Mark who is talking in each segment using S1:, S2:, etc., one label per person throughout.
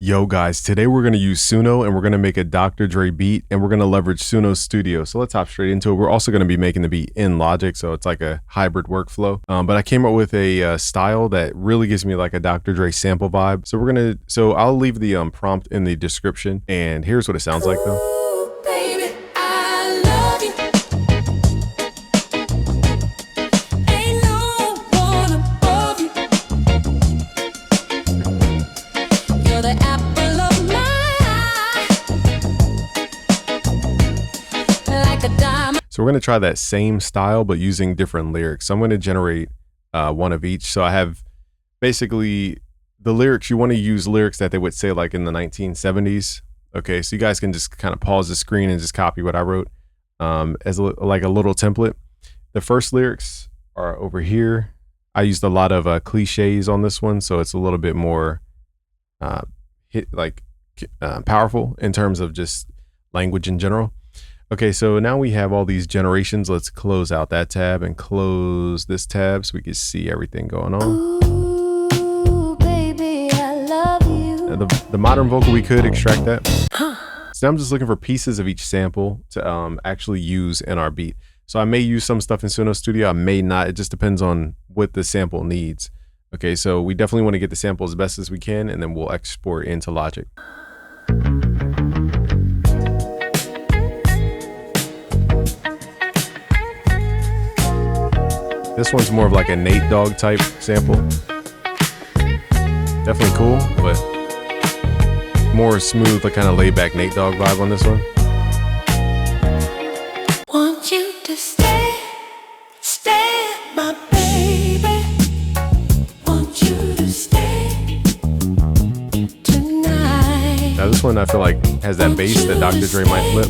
S1: Yo guys, today we're going to use Suno and we're going to make a Dr. Dre beat and we're going to leverage Suno Studio. So let's hop straight into it. We're also going to be making the beat in Logic, so it's like a hybrid workflow. But I came up with a style that really gives me like a Dr. Dre sample vibe. So I'll leave the prompt in the description, and here's what it sounds like though. So we're going to try that same style, but using different lyrics. So I'm going to generate one of each. So I have basically the lyrics. You want to use lyrics that they would say like in the 1970s. Okay, so you guys can just kind of pause the screen and just copy what I wrote as like a little template. The first lyrics are over here. I used a lot of cliches on this one, so it's a little bit more powerful in terms of just language in general. Okay, so now we have all these generations. Let's close out that tab and close this tab so we can see everything going on.
S2: Ooh, baby, I love you.
S1: The modern vocal, we could extract that. So I'm just looking for pieces of each sample to actually use in our beat. So I may use some stuff in Suno Studio, I may not. It just depends on what the sample needs. Okay, so we definitely want to get the sample as best as we can, and then we'll export into Logic. This one's more of like a Nate Dogg type sample. Definitely cool, but more smooth, like kind of laid back Nate Dogg vibe on this one.
S2: Want you to stay, my baby. Want you to stay tonight.
S1: Now this one I feel like has that bass that Dr. Dre might flip.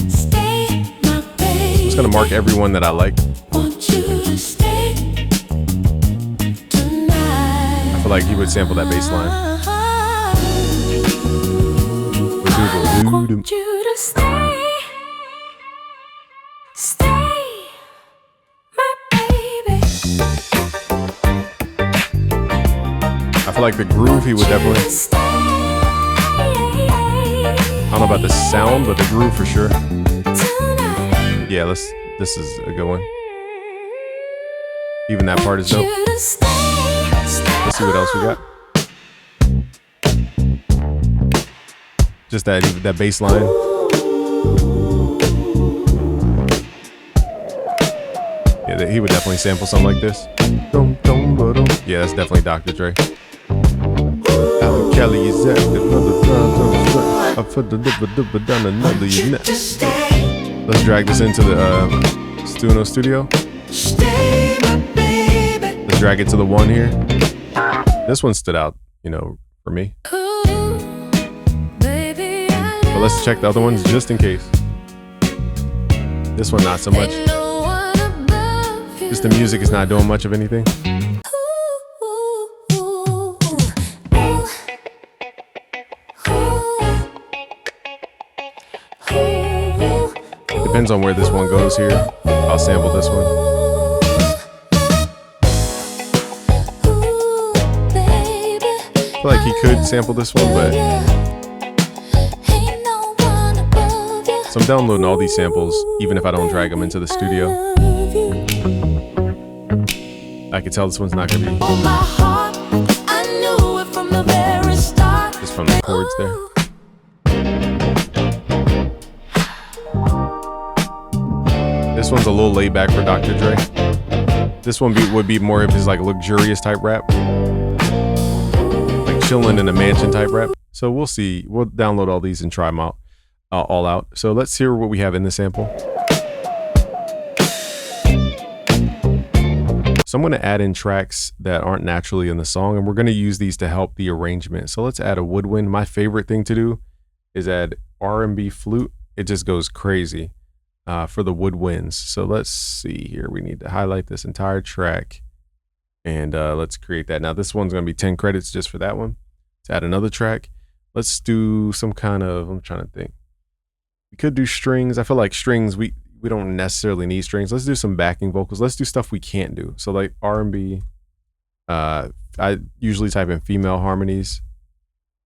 S2: Stay, my baby.
S1: I'm just gonna mark everyone that I like.
S2: Want you to stay tonight.
S1: I feel like he would sample that bass line.
S2: Want you to stay, my baby.
S1: I feel like the groove he would definitely. I don't know about the sound, but the groove for sure. Yeah, this is a good one. Even that part is dope. Let's see what else we got. Just that bass line. Yeah, he would definitely sample something like this. Yeah, that's definitely Dr. Dre. Kelly is at Let's drag this into the Suno Studio. Let's drag it to the one here. This one stood out, for me. But let's check the other ones just in case. This one not so much. Just the music is not doing much of anything. Depends on where this one goes here. I'll sample this one. I feel like he could sample this one, but so I'm downloading all these samples, even if I don't drag them into the studio. I can tell this one's not gonna be just from the chords there. This one's a little laid back for Dr. Dre. This one would be more of his like luxurious type rap, like chilling in a mansion type rap. So we'll see. We'll download all these and try them out, all out. So let's hear what we have in the sample. So I'm going to add in tracks that aren't naturally in the song, and we're going to use these to help the arrangement. So let's add a woodwind. My favorite thing to do is add R&B flute. It just goes crazy. For the woodwinds. So let's see here. We need to highlight this entire track and let's create that. Now this one's going to be 10 credits just for that one. Let's add another track. Let's do some kind of, I'm trying to think. We could do strings. I feel like strings, we don't necessarily need strings. Let's do some backing vocals. Let's do stuff we can't do. So like R&B, I usually type in female harmonies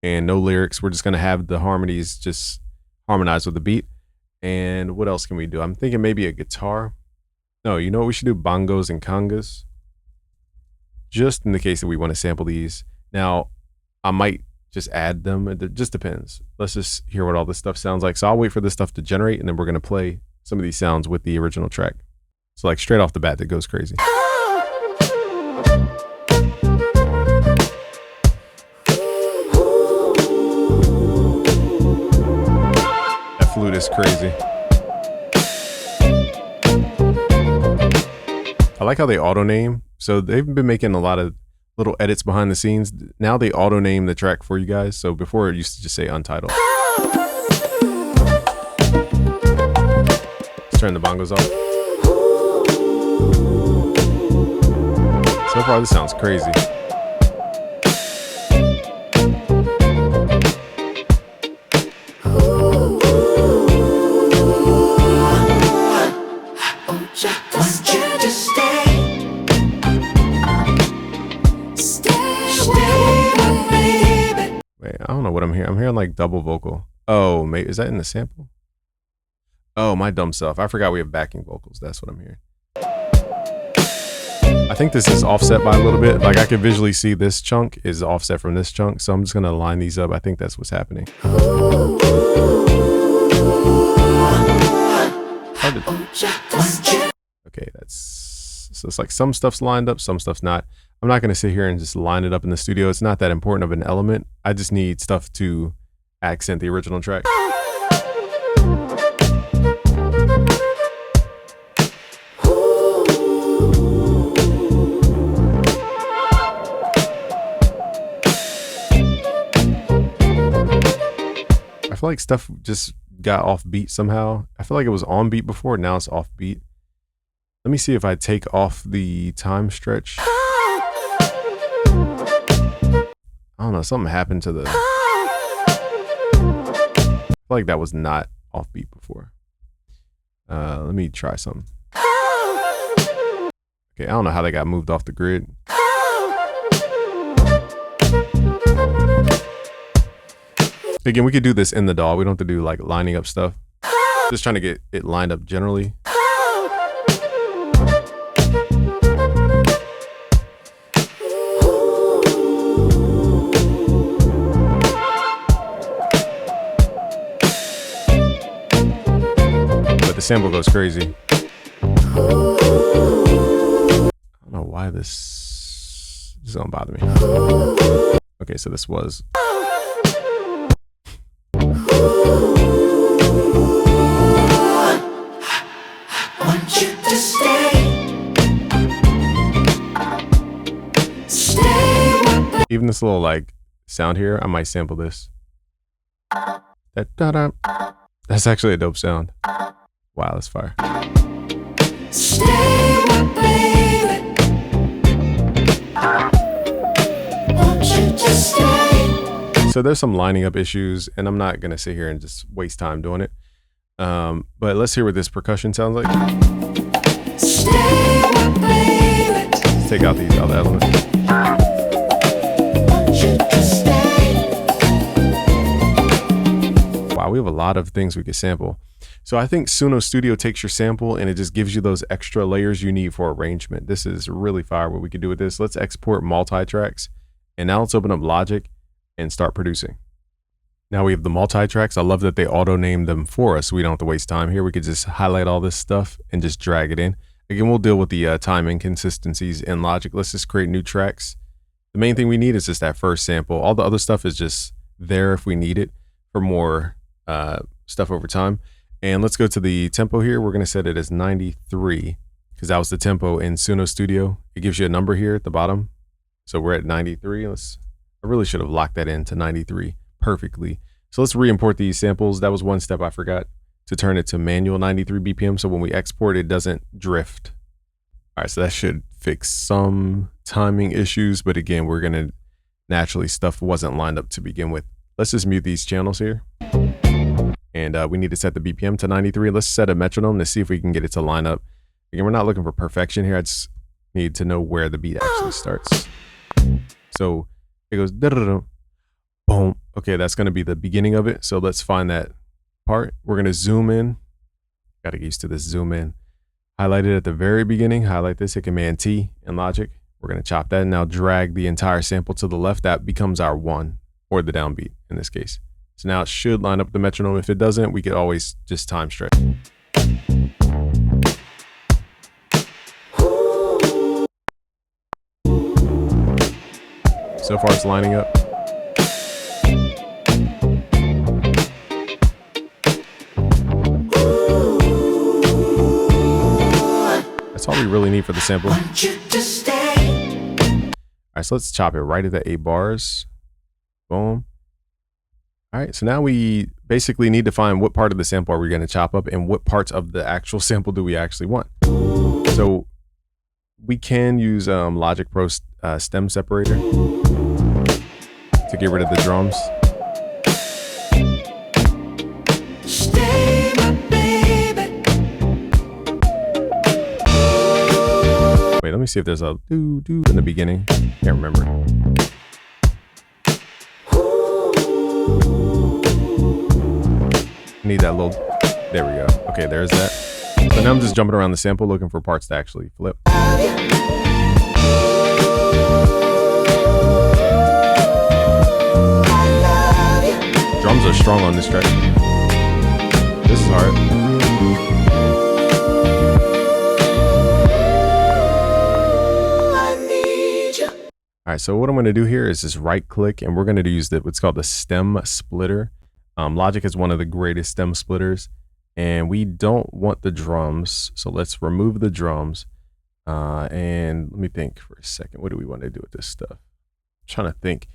S1: and no lyrics. We're just going to have the harmonies just harmonize with the beat. And what else can we do? I'm thinking maybe a guitar. No, you know what we should do? Bongos and congas. Just in the case that we want to sample these. Now, I might just add them. It just depends. Let's just hear what all this stuff sounds like. So I'll wait for this stuff to generate, and then we're going to play some of these sounds with the original track. So like straight off the bat, that goes crazy. That flute is crazy. I like how they auto name. So they've been making a lot of little edits behind the scenes. Now they auto name the track for you guys. So before it used to just say untitled. Let's turn the bongos off. So far this sounds crazy. Wait, I don't know what I'm hearing. I'm hearing like double vocal. Oh, mate, is that in the sample? Oh, my dumb self. I forgot we have backing vocals. That's what I'm hearing. I think this is offset by a little bit. Like I can visually see this chunk is offset from this chunk. So I'm just going to line these up. I think that's what's happening. Okay, so it's like some stuff's lined up, some stuff's not. I'm not going to sit here and just line it up in the studio. It's not that important of an element. I just need stuff to accent the original track. I feel like stuff just got off beat somehow. I feel like it was on beat before, now it's off beat. Let me see if I take off the time stretch. I don't know, something happened to the... I feel like that was not off beat before. Let me try something. Okay, I don't know how they got moved off the grid. Again, we could do this in the DAW. We don't have to do like lining up stuff. Just trying to get it lined up generally. The sample goes crazy. I don't know why this is gonna bother me. Okay, so this was. Want you to stay. Even this little like sound here, I might sample this. That da-da. That's actually a dope sound. Wow, that's fire. Stay, baby. Won't you just stay? So there's some lining up issues, and I'm not gonna sit here and just waste time doing it. But let's hear what this percussion sounds like. Stay, baby. Let's take out these other elements. Won't you just stay? Wow, we have a lot of things we could sample. So I think Suno Studio takes your sample and it just gives you those extra layers you need for arrangement. This is really fire what we could do with this. Let's export multi-tracks. And now let's open up Logic and start producing. Now we have the multi-tracks. I love that they auto-name them for us so we don't have to waste time here. We could just highlight all this stuff and just drag it in. Again, we'll deal with the time inconsistencies in Logic. Let's just create new tracks. The main thing we need is just that first sample. All the other stuff is just there if we need it for more stuff over time. And let's go to the tempo here. We're going to set it as 93 because that was the tempo in Suno Studio. It gives you a number here at the bottom. So we're at 93. I really should have locked that in to 93 perfectly. So let's re-import these samples. That was one step I forgot, to turn it to manual 93 BPM. So when we export, it doesn't drift. All right, so that should fix some timing issues. But again, we're going to naturally, stuff wasn't lined up to begin with. Let's just mute these channels here. And we need to set the BPM to 93. Let's set a metronome to see if we can get it to line up. Again, we're not looking for perfection here. I just need to know where the beat actually starts. So it goes da-da-da, Boom. Okay, that's going to be the beginning of it. So let's find that part. We're going to zoom in. Got to get used to this zoom in. Highlight it at the very beginning. Highlight this, hit Command T in Logic. We're going to chop that and now drag the entire sample to the left. That becomes our 1, or the downbeat in this case. So now it should line up with the metronome. If it doesn't, we could always just time stretch. So far it's lining up. That's all we really need for the sample. All right, so let's chop it right at the 8 bars. Boom. All right, so now we basically need to find what part of the sample are we going to chop up and what parts of the actual sample do we actually want. So we can use Logic Pro stem separator to get rid of the drums.
S2: Stay, my baby.
S1: Wait, let me see if there's a doo-doo in the beginning. Can't remember. Need that little, there we go. Okay, there's that. So now I'm just jumping around the sample looking for parts to actually flip. Drums are strong on this track. This is hard. All right, so what I'm going to do here is just right click and we're going to use what's called the stem splitter. Logic is one of the greatest stem splitters and we don't want the drums. So let's remove the drums. And let me think for a second. What do we want to do with this stuff? I'm trying to think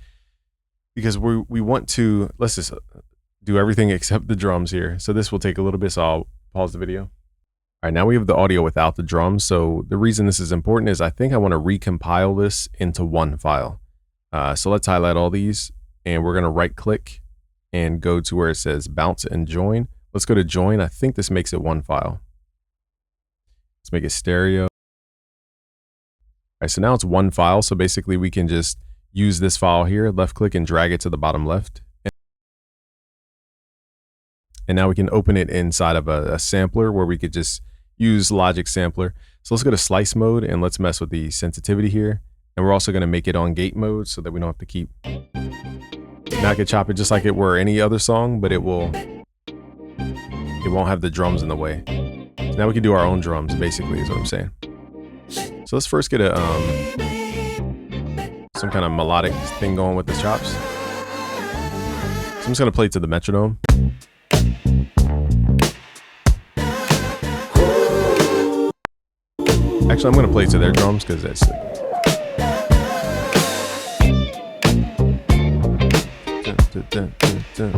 S1: because we want to, let's just do everything except the drums here. So this will take a little bit. So I'll pause the video. All right, now we have the audio without the drums. So the reason this is important is I think I want to recompile this into one file. So let's highlight all these and we're going to right click and go to where it says bounce and join. Let's go to join. I think this makes it one file. Let's make it stereo. All right, so now it's one file. So basically we can just use this file here, left click and drag it to the bottom left. And now we can open it inside of a sampler where we could just use Logic Sampler. So let's go to slice mode and let's mess with the sensitivity here. And we're also going to make it on gate mode so that we don't have to keep. Now I can chop it just like it were any other song, but it won't have the drums in the way. So now we can do our own drums basically is what I'm saying. So let's first get a some kind of melodic thing going with the chops. So I'm just going to play it to the metronome. Actually, I'm going to play to their drums because that's like... So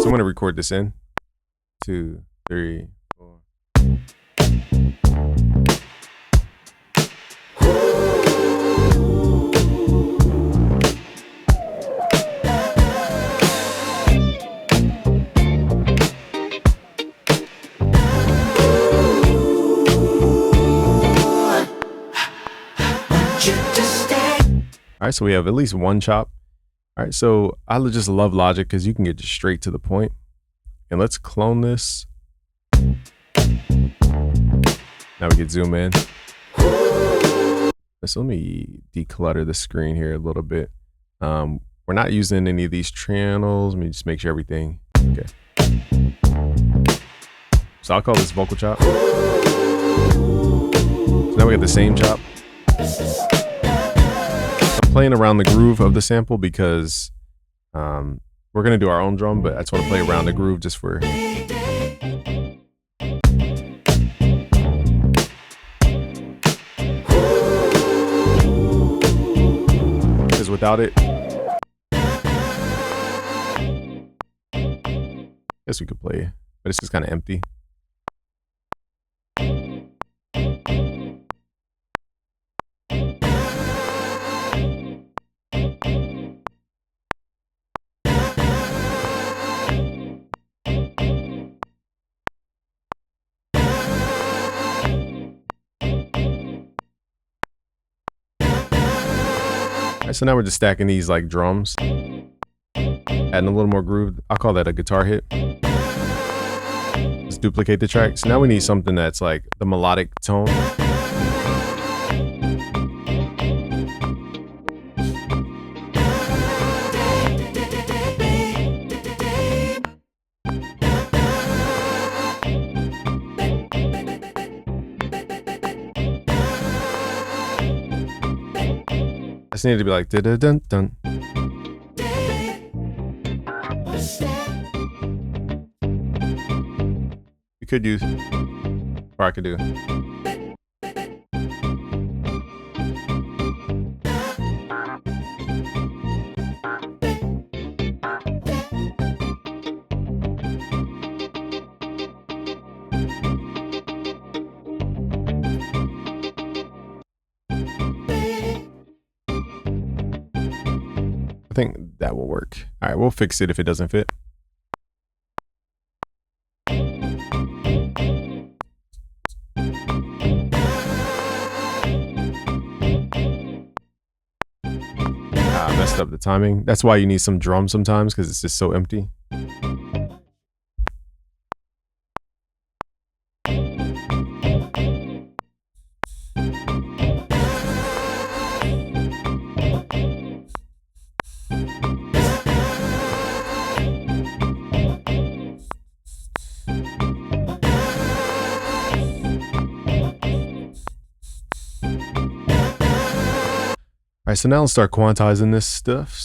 S1: I'm going to record this in. 2, 3, 4. All right, so we have at least one chop. All right, so I just love Logic because you can get just straight to the point. And let's clone this. Now we can zoom in. So let me declutter the screen here a little bit. We're not using any of these channels. Let me just make sure everything. Okay. So I'll call this vocal chop. So now we got the same chop. I'm playing around the groove of the sample because we're gonna do our own drum, but I just want to play around the groove just for. Because without it, I guess we could play, but it's just kind of empty. right, so now we're just stacking these like drums, adding a little more groove. I'll call that a guitar hit. Let's duplicate the track. So now we need something that's like the melodic tone. I just need to be like dun dun dun. We could use, or I could do. I think that will work. All right, we'll fix it if it doesn't fit. I messed up the timing. That's why you need some drums sometimes, because it's just so empty. All right, so now let's start quantizing this stuff.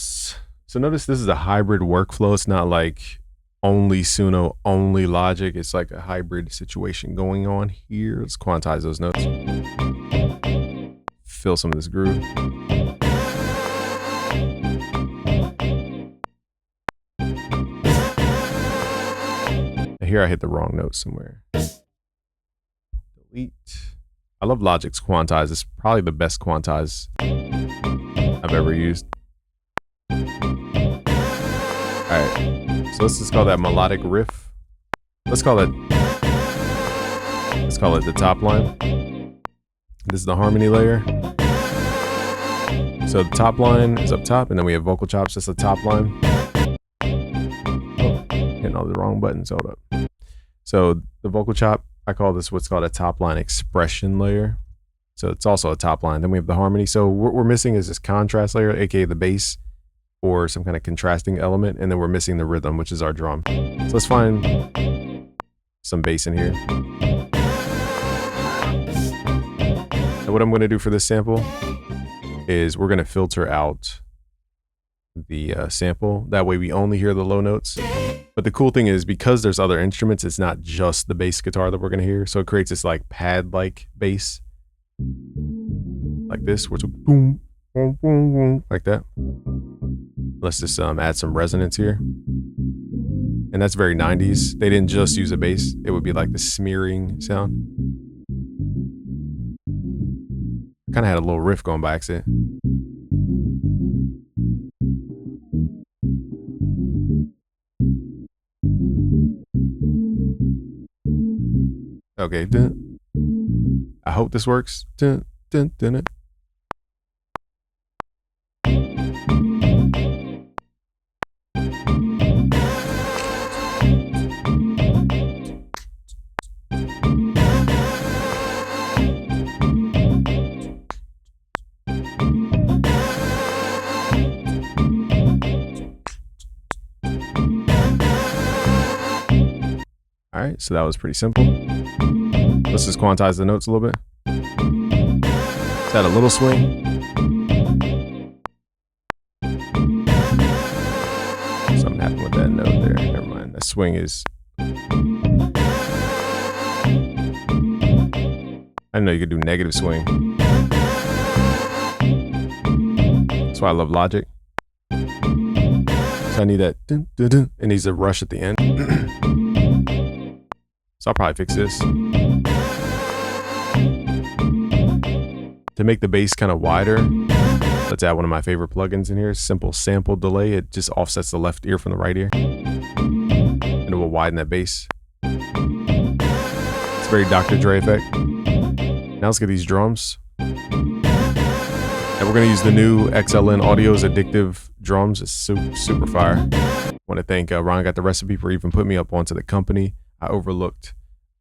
S1: So notice this is a hybrid workflow. It's not like only Suno, only Logic. It's like a hybrid situation going on here. Let's quantize those notes. Fill some of this groove. And here I hit the wrong note somewhere. Delete. I love Logic's quantize. It's probably the best quantize I've ever used. Alright, so let's just call that melodic riff. Let's call it the top line. This is the harmony layer. So the top line is up top, and then we have vocal chops. That's the top line. Oh, hitting all the wrong buttons. Hold up. So the vocal chop, I call this what's called a top line expression layer. So it's also a top line. Then we have the harmony. So what we're missing is this contrast layer, aka the bass, or some kind of contrasting element. And then we're missing the rhythm, which is our drum. So let's find some bass in here. And what I'm going to do for this sample is we're going to filter out the sample. That way we only hear the low notes. But the cool thing is, because there's other instruments, it's not just the bass guitar that we're going to hear. So it creates this like pad-like bass. Like this, where it's boom, boom, boom, boom, like that. Let's just add some resonance here. And that's very 90s. They didn't just use a bass. It would be like the smearing sound. Kind of had a little riff going by accident. Okay, dun. I hope this works. Dun, dun, dun, dun. All right, so that was pretty simple. Let's just quantize the notes a little bit. Let's add a little swing. Something happened with that note there. Never mind. That swing is... I didn't know you could do negative swing. That's why I love Logic. So I need that dun, dun, dun. It needs a rush at the end. So I'll probably fix this. To make the bass kind of wider, let's add one of my favorite plugins in here. Simple sample delay. It just offsets the left ear from the right ear. And it will widen that bass. It's a very Dr. Dre effect. Now let's get these drums. And we're we're gonna use the new XLN Audio's Addictive drums. It's super fire. I want to thank Ron Got the Recipe for even putting me up onto the company. I overlooked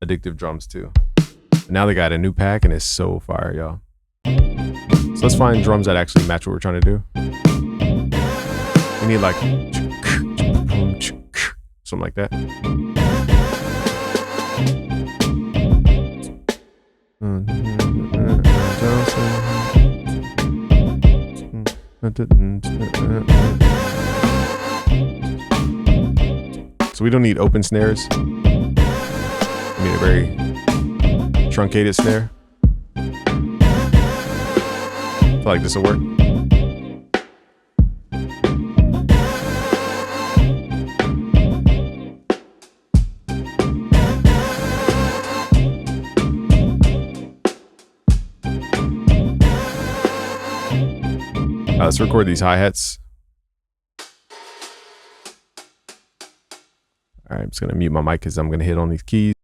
S1: Addictive drums too. But now they got a new pack and it's so fire, y'all. So let's find drums that actually match what we're trying to do. We need like something like that. So we don't need open snares. We need a very truncated snare. I feel like this will work. Let's record these hi-hats. All right, I'm just gonna mute my mic because I'm gonna hit on these keys.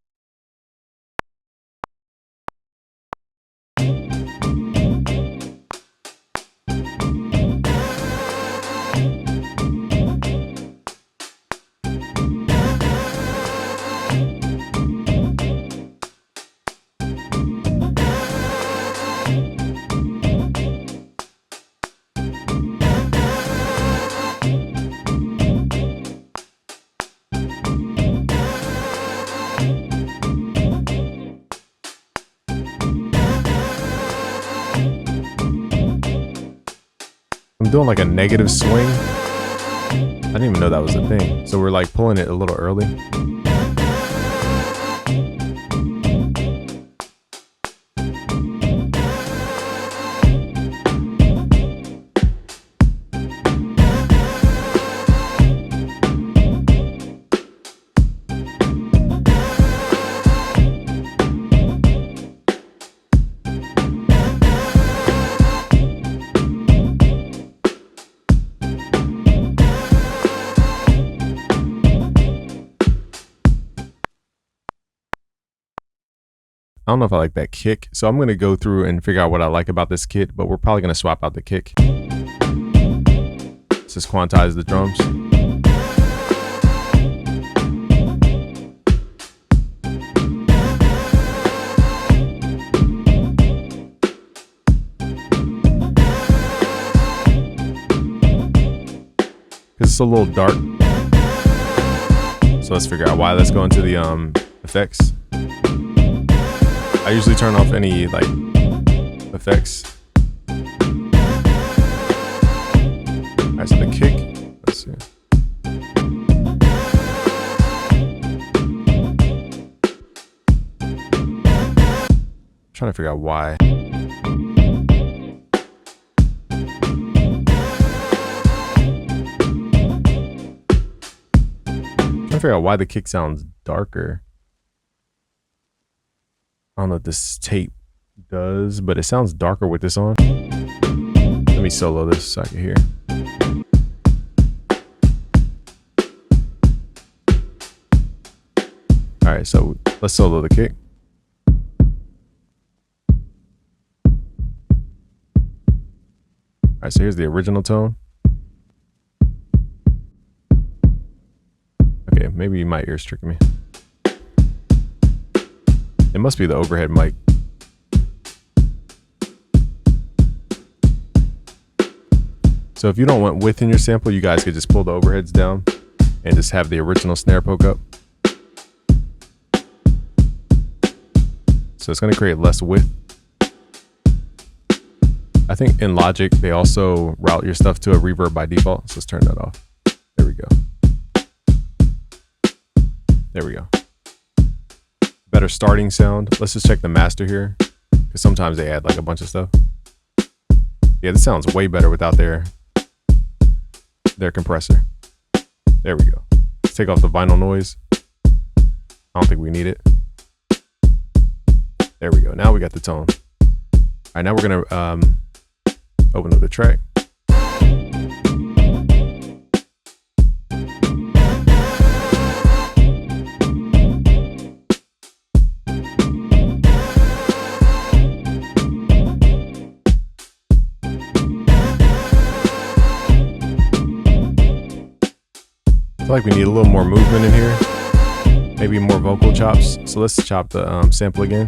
S1: I'm doing like a negative swing. I didn't even know that was a thing. So we're like pulling it a little early. I don't know if I like that kick, so I'm going to go through and figure out what I like about this kit, but we're probably going to swap out the kick. Let's just quantize the drums. Because it's a little dark. So let's figure out why. Let's go into the effects. I usually turn off any like effects. Alright, so the kick. Let's see. I'm trying to figure out why. I'm trying to figure out why the kick sounds darker. I don't know what this tape does, but it sounds darker with this on. Let me solo this so I can hear. All right, so let's solo the kick. All right, so here's the original tone. Okay, maybe my ear's tricking me. It must be the overhead mic. So if you don't want width in your sample, you guys could just pull the overheads down and just have the original snare poke up. So it's going to create less width. I think in Logic, they also route your stuff to a reverb by default. So let's turn that off. There we go. There we go. Better starting sound. Let's just check the master here, because sometimes they add like a bunch of stuff. Yeah, this sounds way better without their compressor. There we go. Let's take off the vinyl noise. I don't think we need it. There we go. Now we got the tone. All right, now we're gonna open up the track. feel like we need a little more movement in here. Maybe more vocal chops. So let's chop the sample again.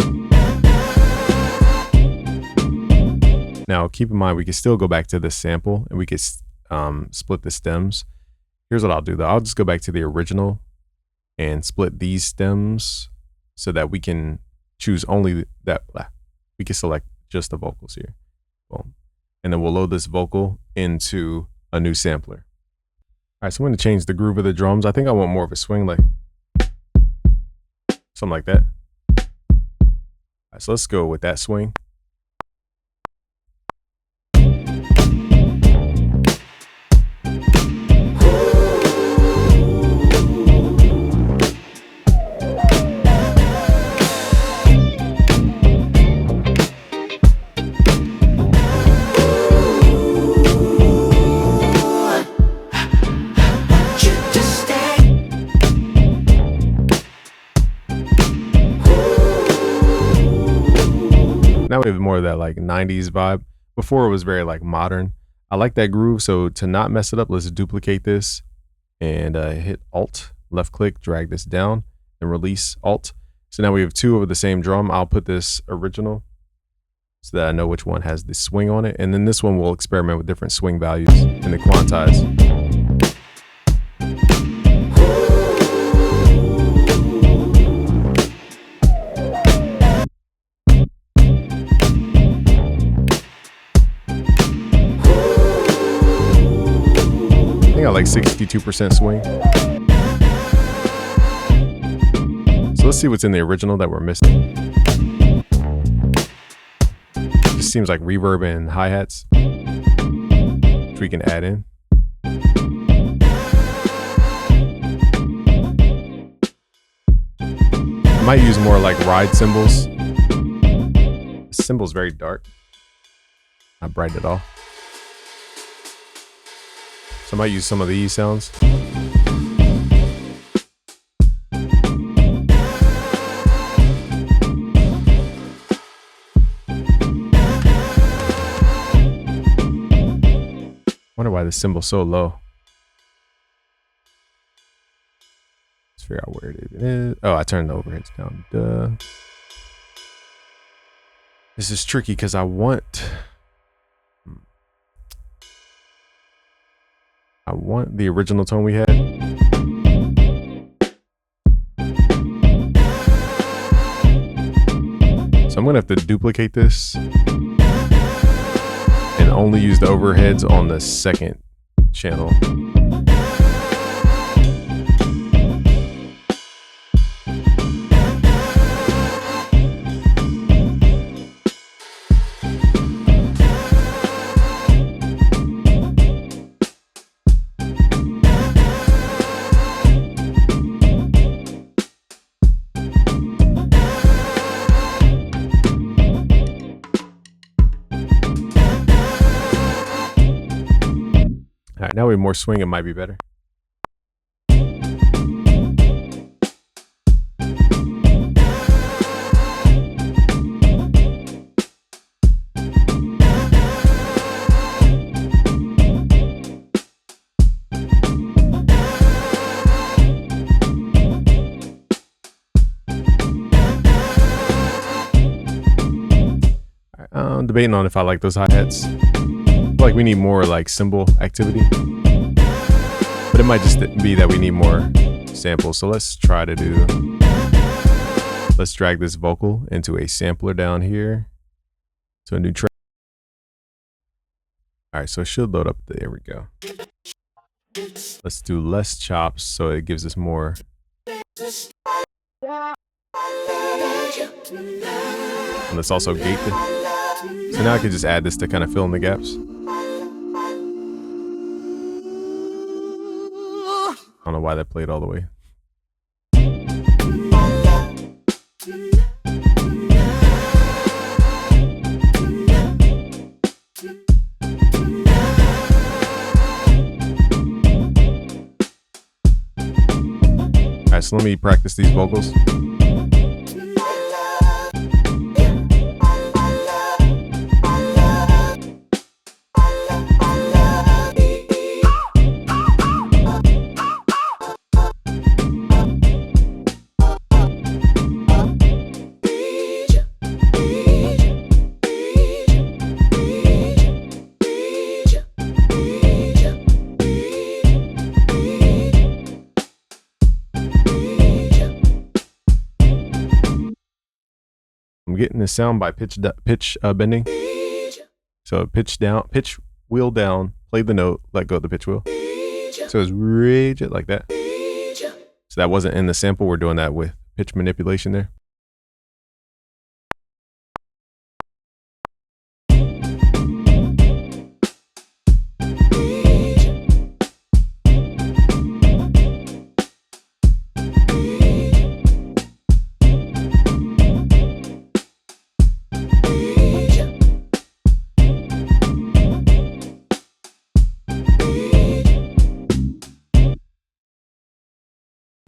S1: Now keep in mind we can still go back to this sample and we could split the stems. Here's what I'll do though. I'll just go back to the original and split these stems so that we can choose only that. We can select just the vocals here. Boom. And then we'll load this vocal into a new sampler. All right, so I'm going to change the groove of the drums. I think I want more of a swing, like something like that. All right, so let's go with that swing. Now we have more of that like 90s vibe. Before it was very like modern. I like that groove. So to not mess it up, let's duplicate this and hit Alt, left click, drag this down and release Alt. So now we have two of the same drum. I'll put this original so that I know which one has the swing on it. And then this one will experiment with different swing values and the quantize. I like 62% swing. So let's see what's in the original that we're missing. Just seems like reverb and hi-hats, which we can add in. I might use more like ride cymbals. The cymbal's very dark. I brightened it off. So I might use some of these sounds. Wonder why the cymbal's so low. Let's figure out where it is. Oh, I turned the overheads down. Duh. This is tricky because I want the original tone we had. So I'm gonna have to duplicate this and only use the overheads on the second channel. All right, now we have more swing, it might be better. All right, I'm debating on if I like those hi-hats. Like we need more like cymbal activity, but it might just be that we need more samples. So let's try to do, let's drag this vocal into a sampler down here to a new track. All right, so it should load up. There we go. Let's do less chops so it gives us more. And let's also gate it. So now I can just add this to kind of fill in the gaps. I don't know why that played all the way. All right, so let me practice these vocals. getting this sound by pitch bending. So pitch down, pitch wheel down, play the note, let go of the pitch wheel. So it's rage it like that. So that wasn't in the sample. We're doing that with pitch manipulation there.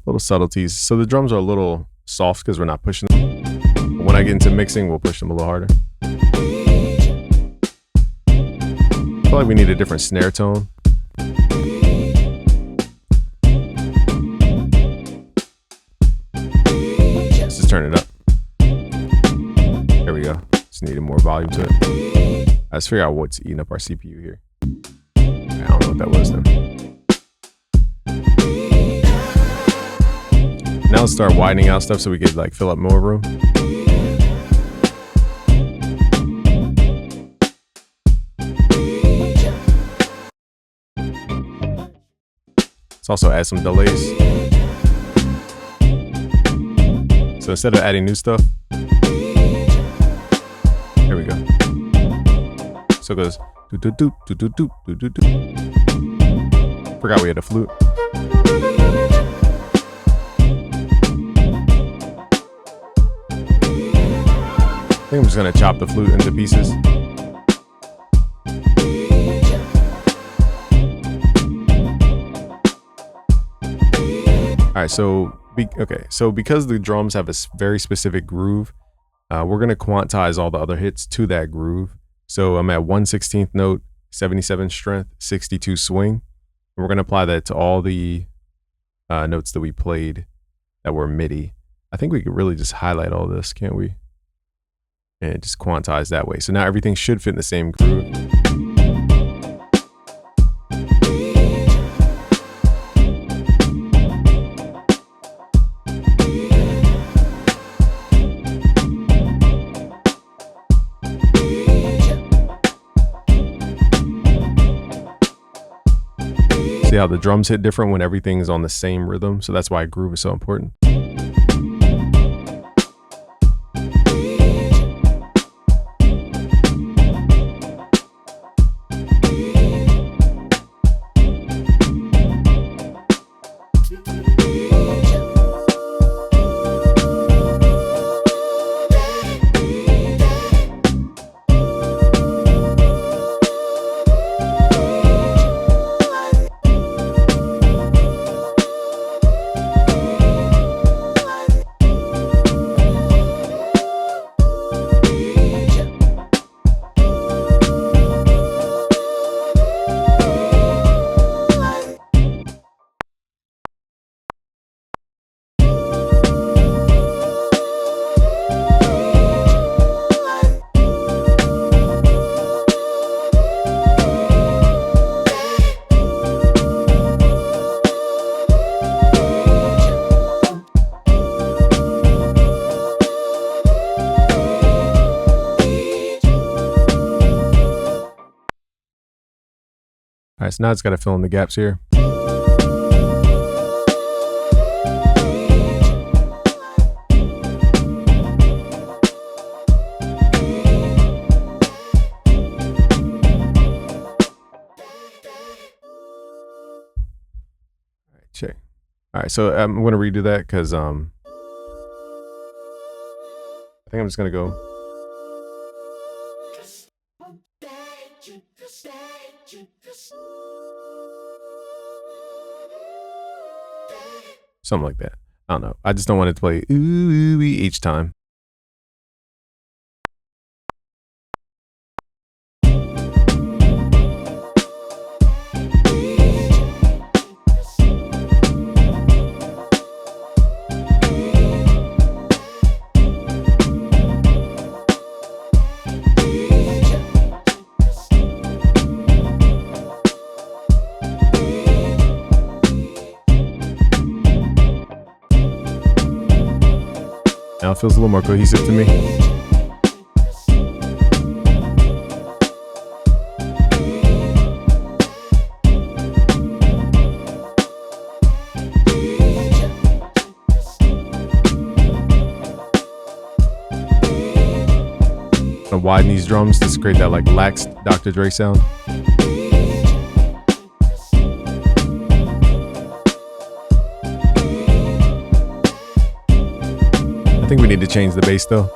S1: Little subtleties. So the drums are a little soft because we're not pushing them. But when I get into mixing, we'll push them a little harder. I feel like we need a different snare tone. Let's just turn it up. There we go. Just needed more volume to it. Let's figure out what's eating up our CPU here. I don't know what that was though. Now let's start widening out stuff so we could like fill up more room. Let's also add some delays. So instead of adding new stuff, here we go. So it goes do do do do do do do do do. Forgot we had a flute. I think I'm just gonna chop the flute into pieces. All right, so because the drums have a very specific groove, we're gonna quantize all the other hits to that groove. So I'm at 1/16 note, 77 strength, 62 swing, and we're gonna apply that to all the notes that we played that were MIDI. I think we could really just highlight all this, can't we? And just quantize that way. So now everything should fit in the same groove. See how the drums hit different when everything's on the same rhythm? So that's why groove is so important. All right, so now it's got to fill in the gaps here. All right, check. All right, so I'm going to redo that because I think I'm just going to go. Something like that. I don't know. I just don't want it to play ooh each time. Now it feels a little more cohesive to me. widen these drums to create that like lax Dr. Dre sound. I think we need to change the bass though.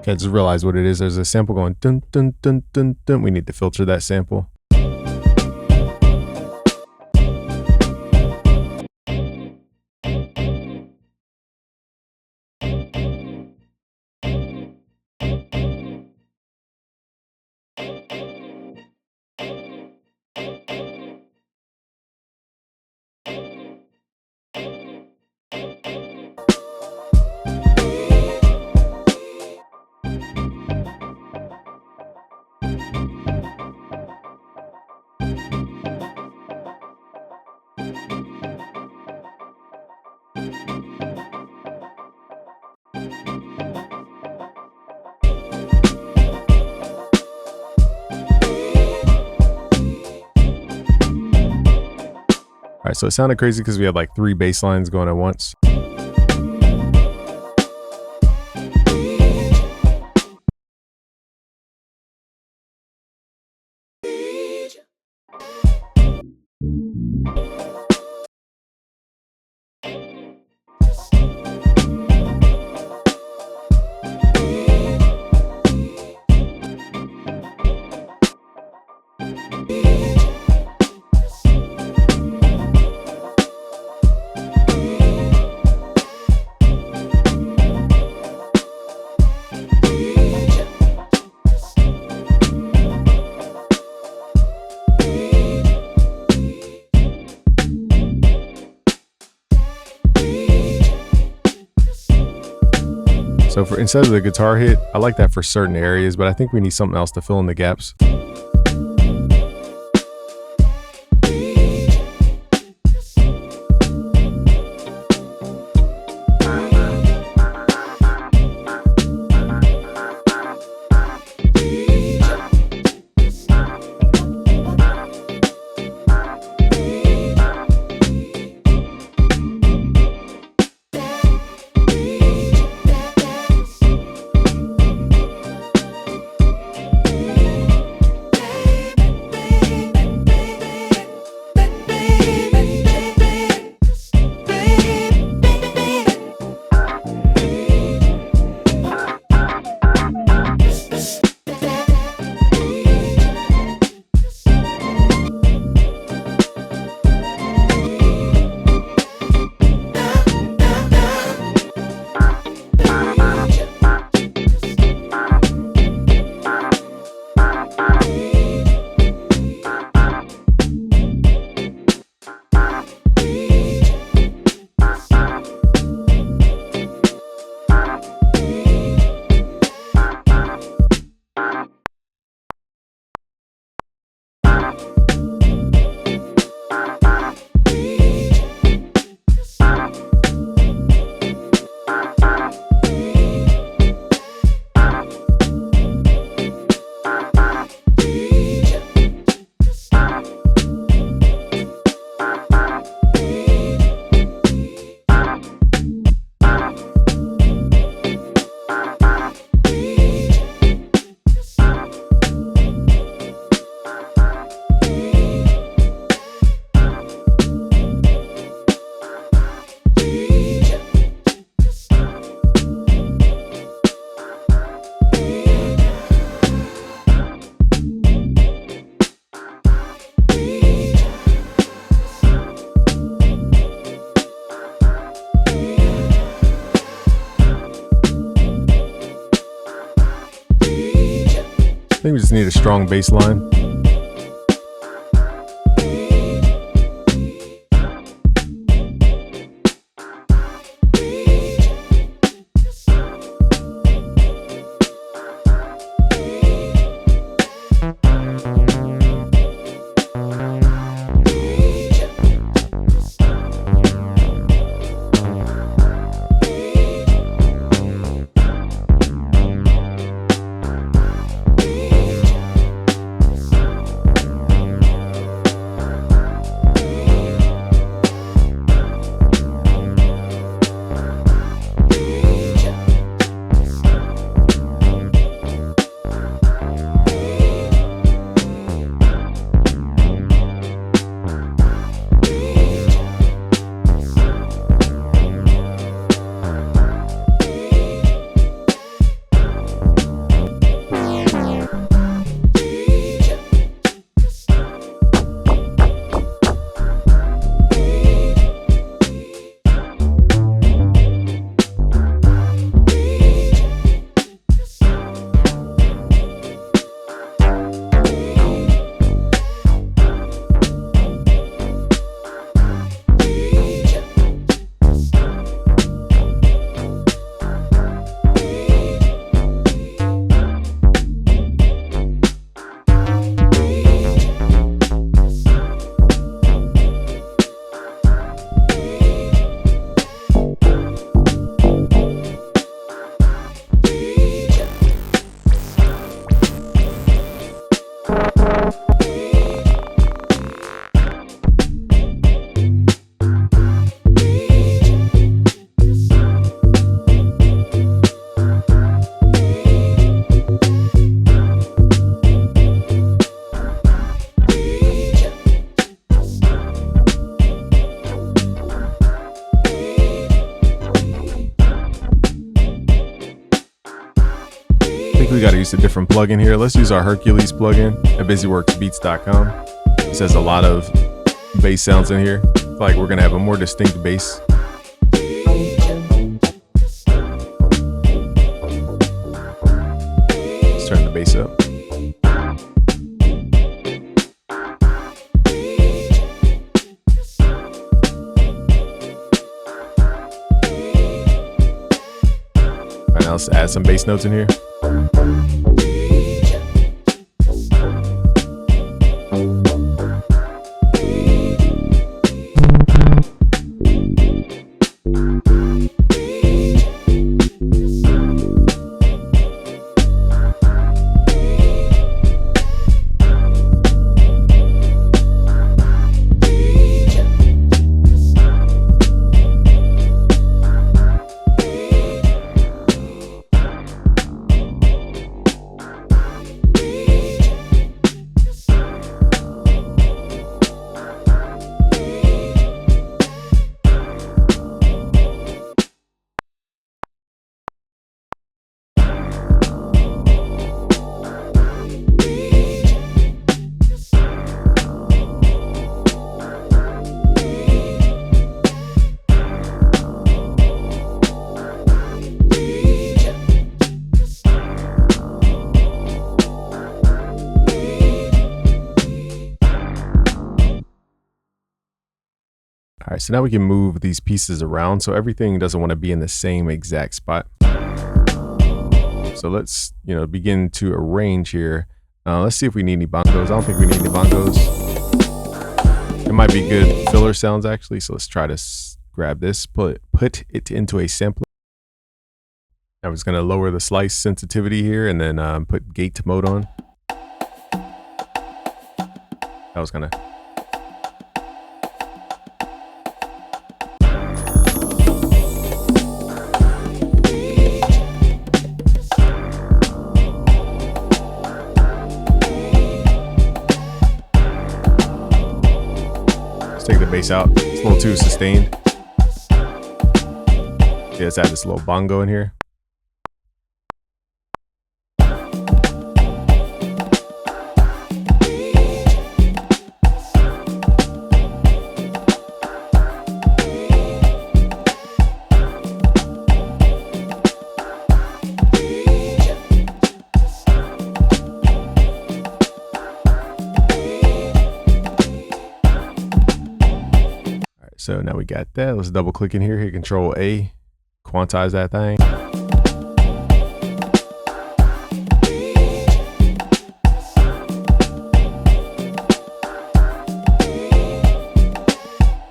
S1: Okay, I just realized what it is. There's a sample going dun dun dun dun dun. We need to filter that sample. All right, so it sounded crazy because we had like 3 bass lines going at once. So for instead of the guitar hit, I like that for certain areas, but I think we need something else to fill in the gaps. I think we just need a strong bass line. think we got to use a different plugin here. Let's use our Hercules plugin at busyworksbeats.com. It says a lot of bass sounds in here. It's like we're gonna have a more distinct bass. Let's turn the bass up. All right, now let's add some bass notes in here. All right, so now we can move these pieces around so everything doesn't want to be in the same exact spot. So let's, begin to arrange here. Let's see if we need any bongos. I don't think we need any bongos. It might be good filler sounds actually. So let's try to grab this, put it into a sampler. I was going to lower the slice sensitivity here and then put gate mode on. That was kind of... Take the bass out. It's a little too sustained. Yeah, let's add this little bongo in here. So now we got that. Let's double click in here, hit Control A, quantize that thing.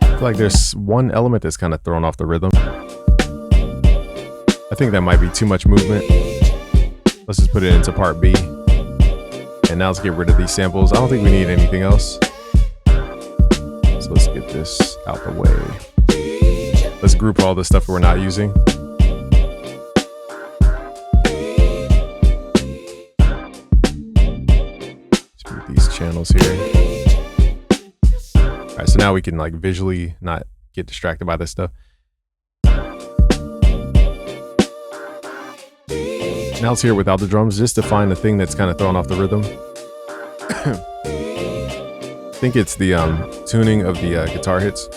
S1: I feel like there's one element that's kind of thrown off the rhythm. I think that might be too much movement. Let's just put it into part B. And now let's get rid of these samples. I don't think we need anything else. So let's get this out the way. Let's group all the stuff we're not using. Let's move these channels here. All right, so now we can like visually not get distracted by this stuff. Now it's here without the drums, just to find the thing that's kind of thrown off the rhythm. I think it's the tuning of the guitar hits.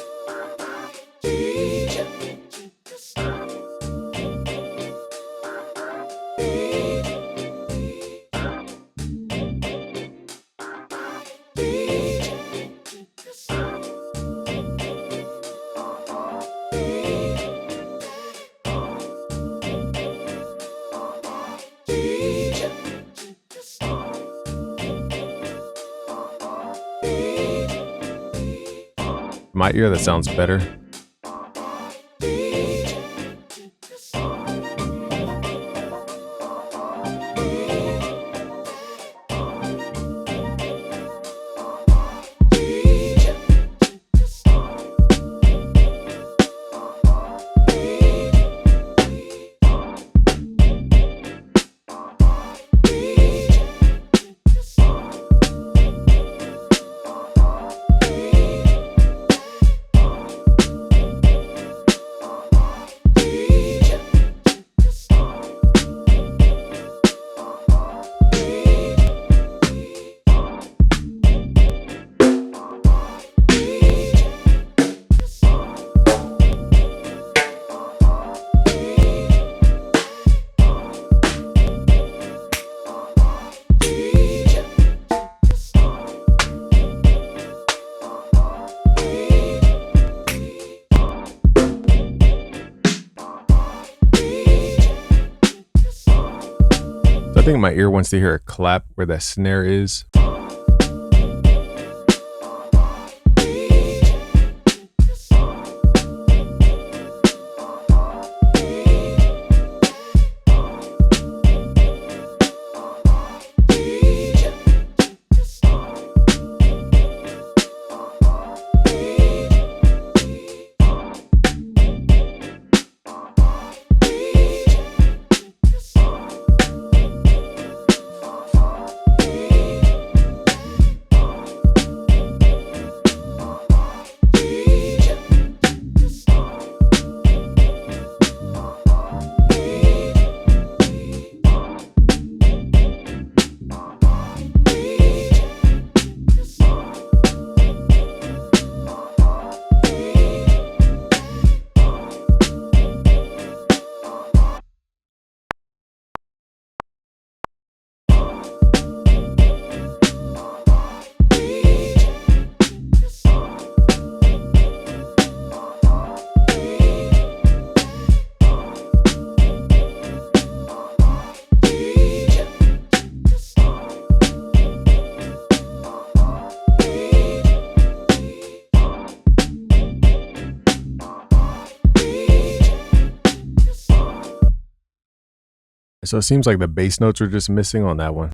S1: My ear, that sounds better. think my ear wants to hear a clap where that snare is. So it seems like the bass notes are just missing on that one.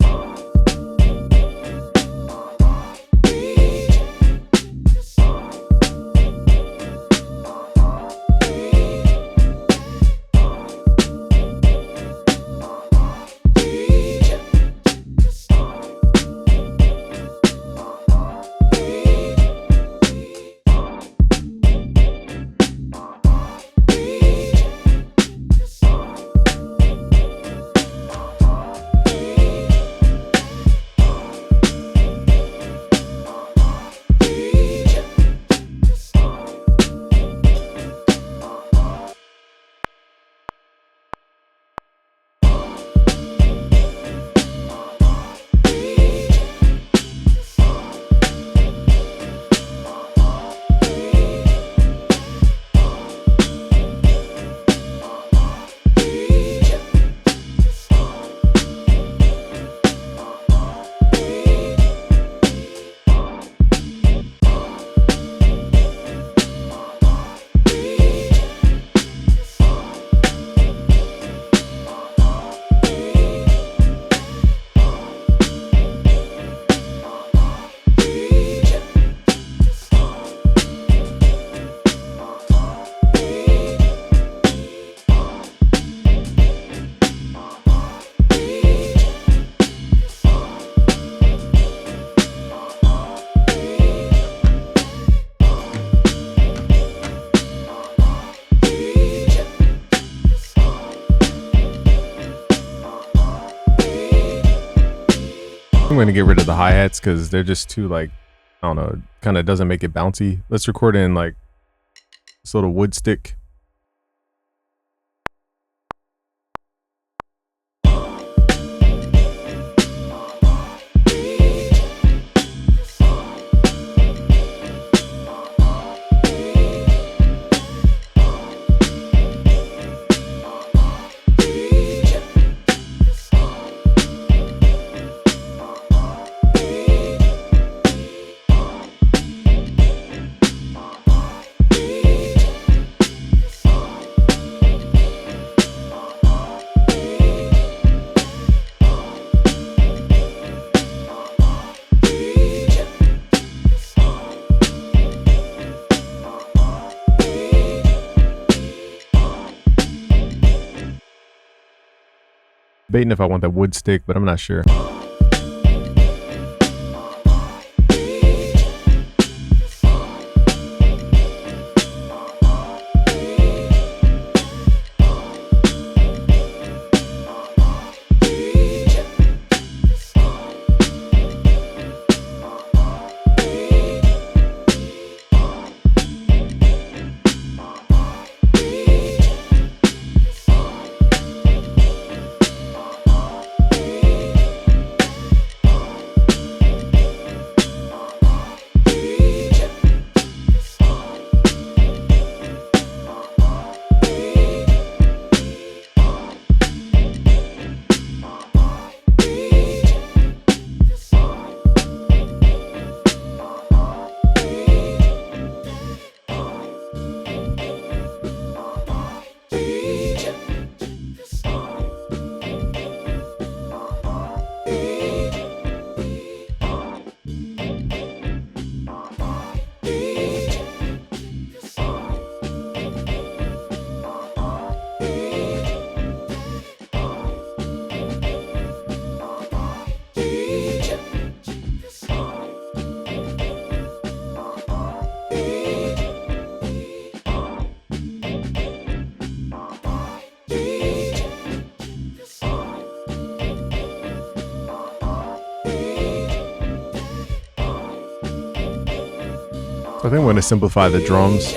S1: I'm going to get rid of the hi-hats because they're just too, like, I don't know, kind of doesn't make it bouncy. Let's record in like this little wood stick. Debating if I want that wood stick, but I'm not sure. I think I'm going to simplify the drums.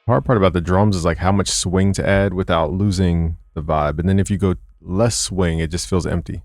S1: The hard part about the drums is like how much swing to add without losing the vibe. And then if you go less swing, it just feels empty.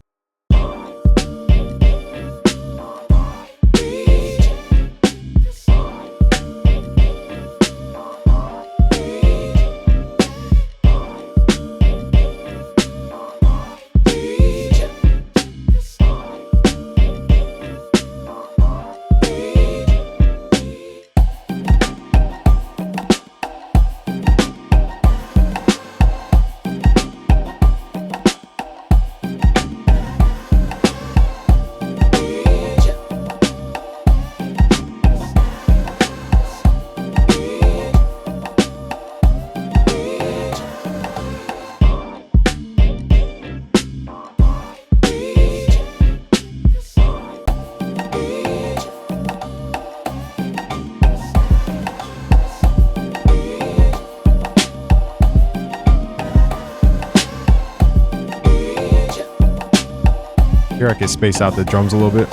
S1: Here I can space out the drums a little bit.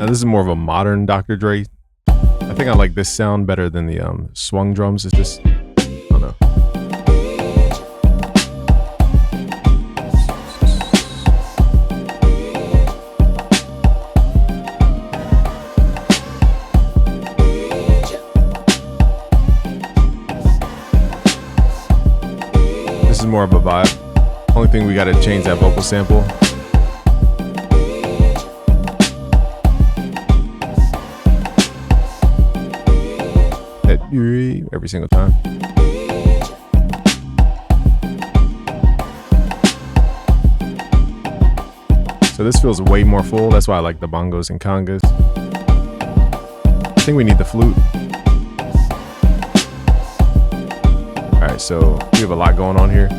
S1: Now this is more of a modern Dr. Dre. I think I like this sound better than the swung drums. It's just, I don't know. This is more of a vibe. Only thing we got to change that vocal sample. Every single time. So this feels way more full. That's why I like the bongos and congas. I think we need the flute. All right, so we have a lot going on here.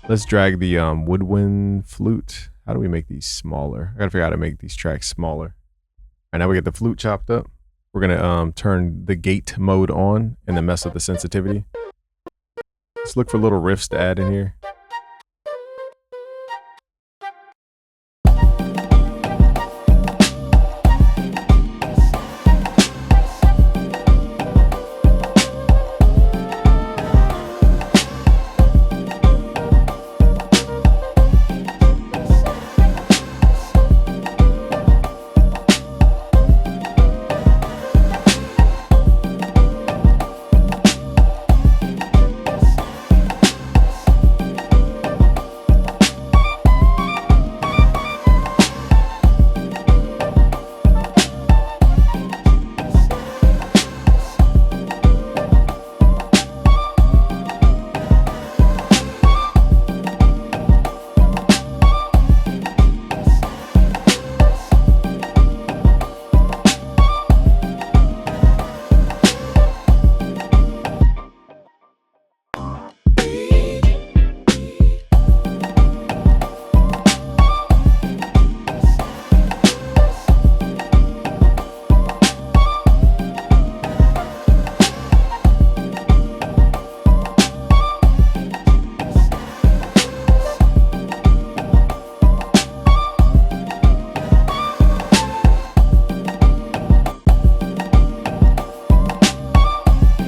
S1: Let's drag the woodwind flute. How do we make these smaller? I gotta figure out how to make these tracks smaller. All right, now we get the flute chopped up. We're gonna turn the gate mode on and then mess with the sensitivity. Let's look for little riffs to add in here.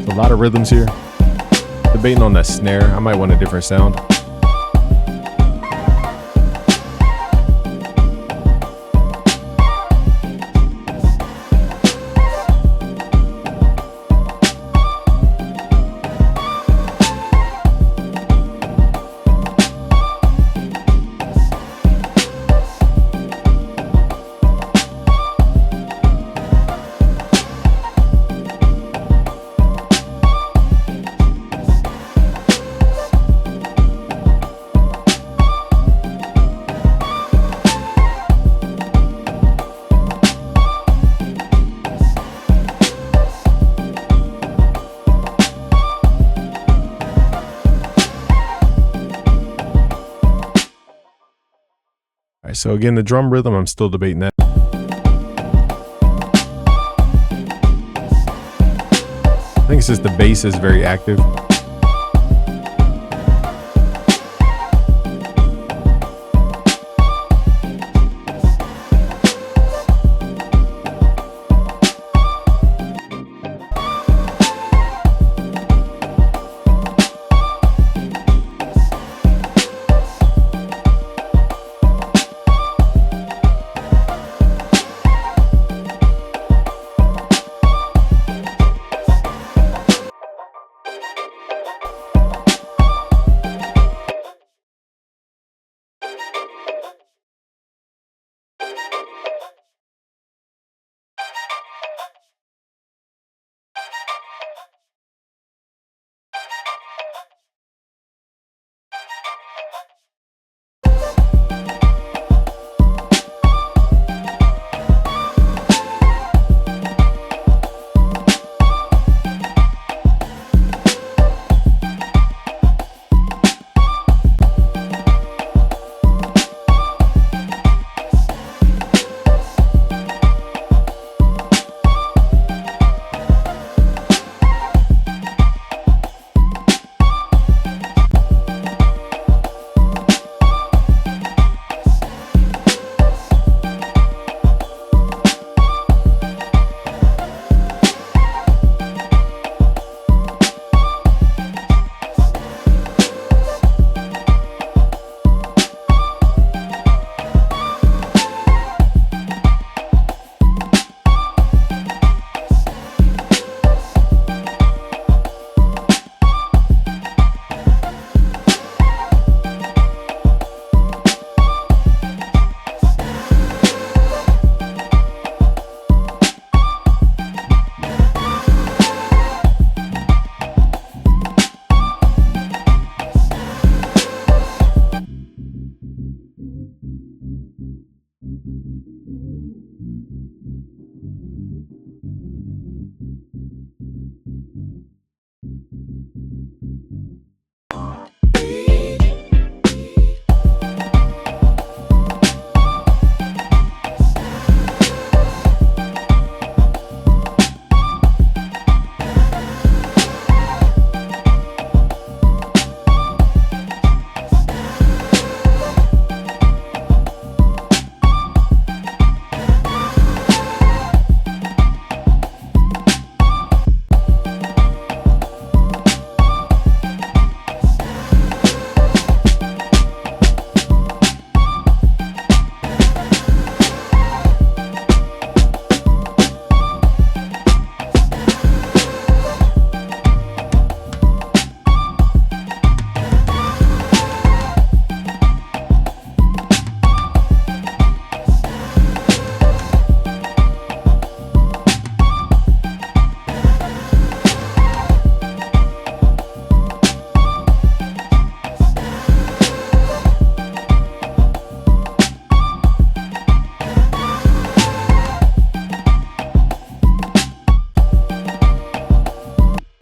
S1: A lot of rhythms here. Debating on that snare. I might want a different sound. All right, so again, the drum rhythm, I'm still debating that. I think it's just the bass is very active.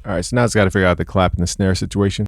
S1: All right, so now it's got to figure out the clap and the snare situation.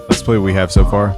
S1: Let's play what we have so far.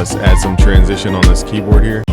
S1: us add some transition on this keyboard here.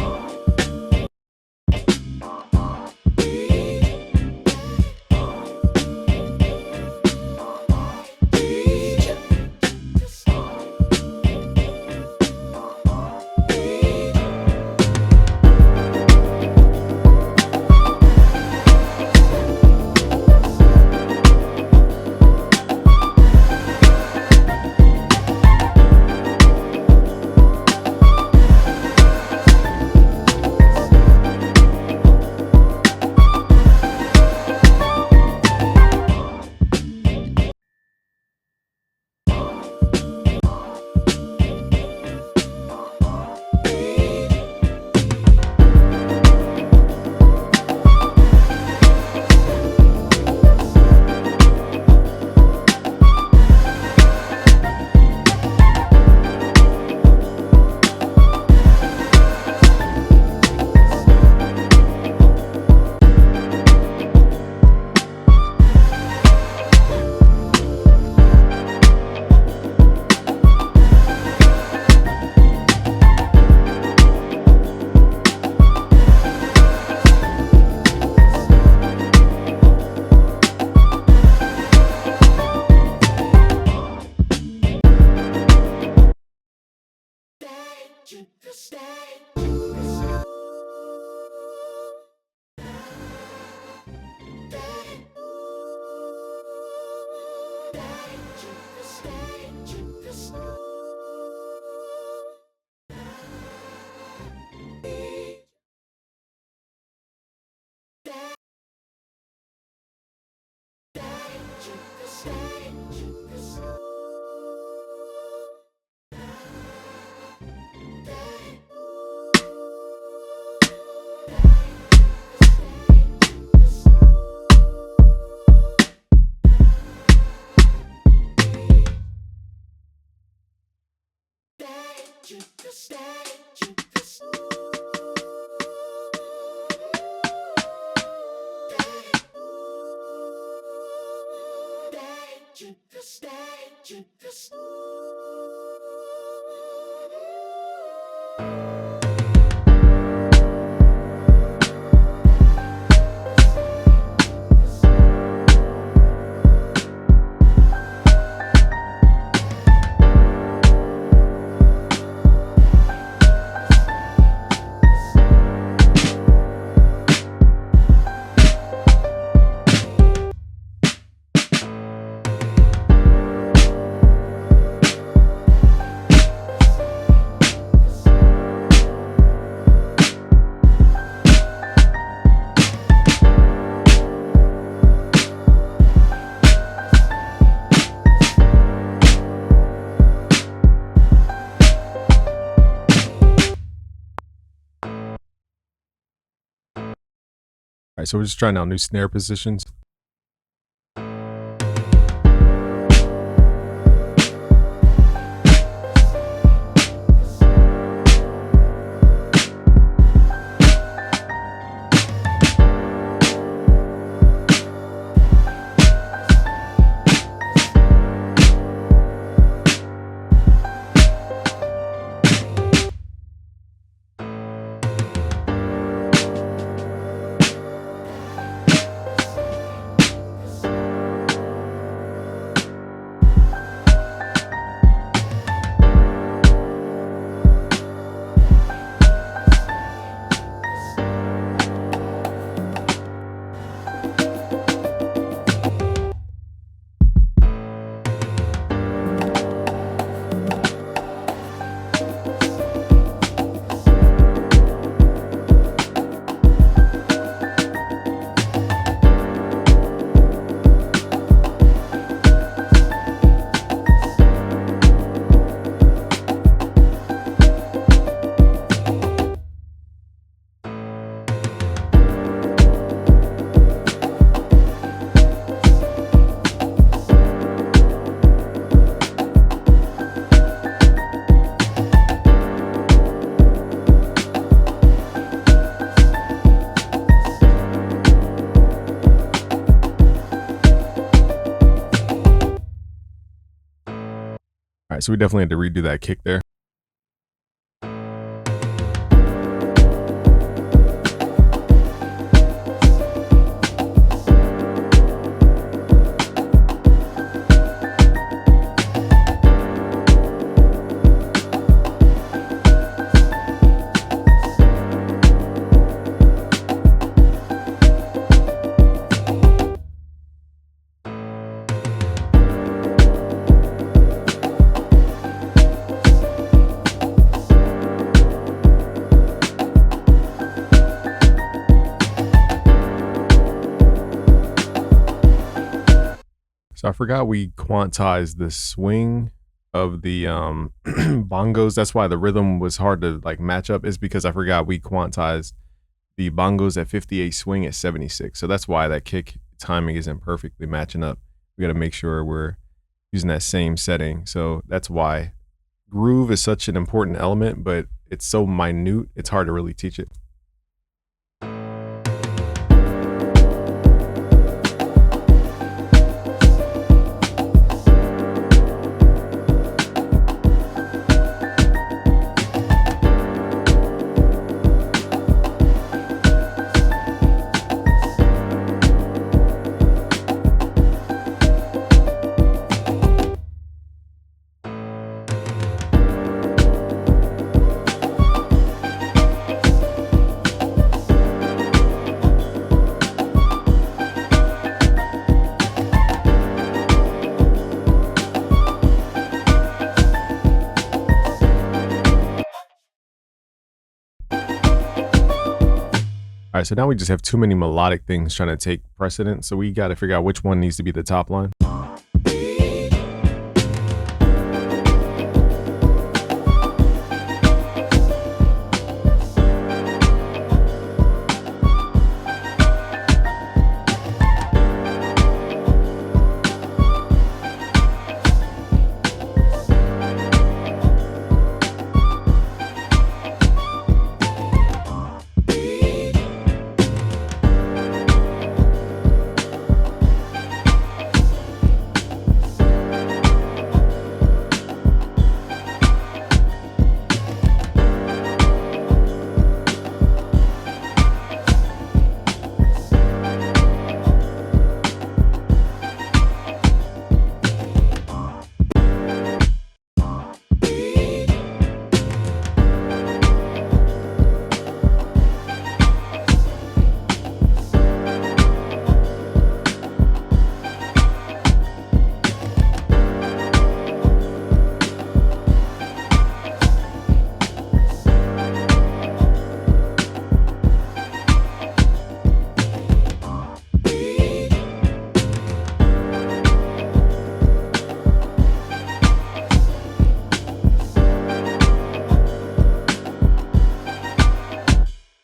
S1: All right, so we're just trying out new snare positions. All right, so we definitely had to redo that kick there. forgot we quantized the swing of the bongos. That's why the rhythm was hard to like match up, is because I forgot we quantized the bongos at 58, swing at 76. So that's why that kick timing isn't perfectly matching up. We got to make sure we're using that same setting. So that's why groove is such an important element, but it's so minute, it's hard to really teach it. All right, so now we just have too many melodic things trying to take precedence. So we got to figure out which one needs to be the top line.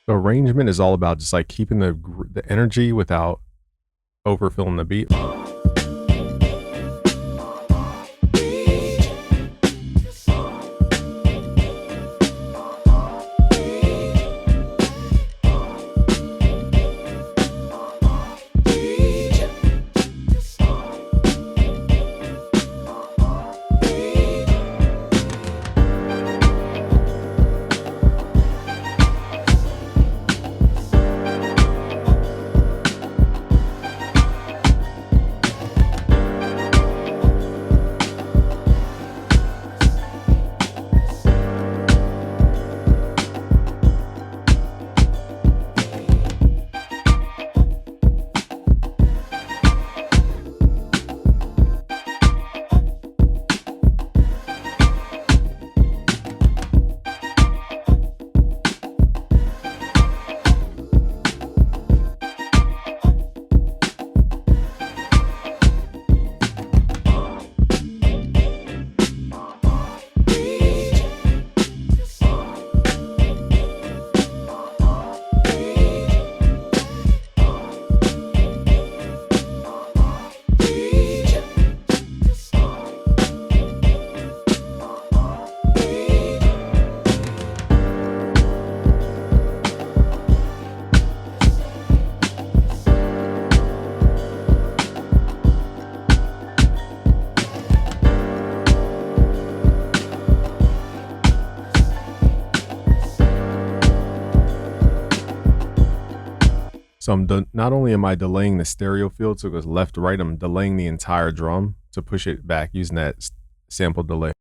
S1: The arrangement is all about just like keeping the energy without overfilling the beat. So not only am I delaying the stereo field, so it goes left to right, I'm delaying the entire drum to push it back using that sample delay.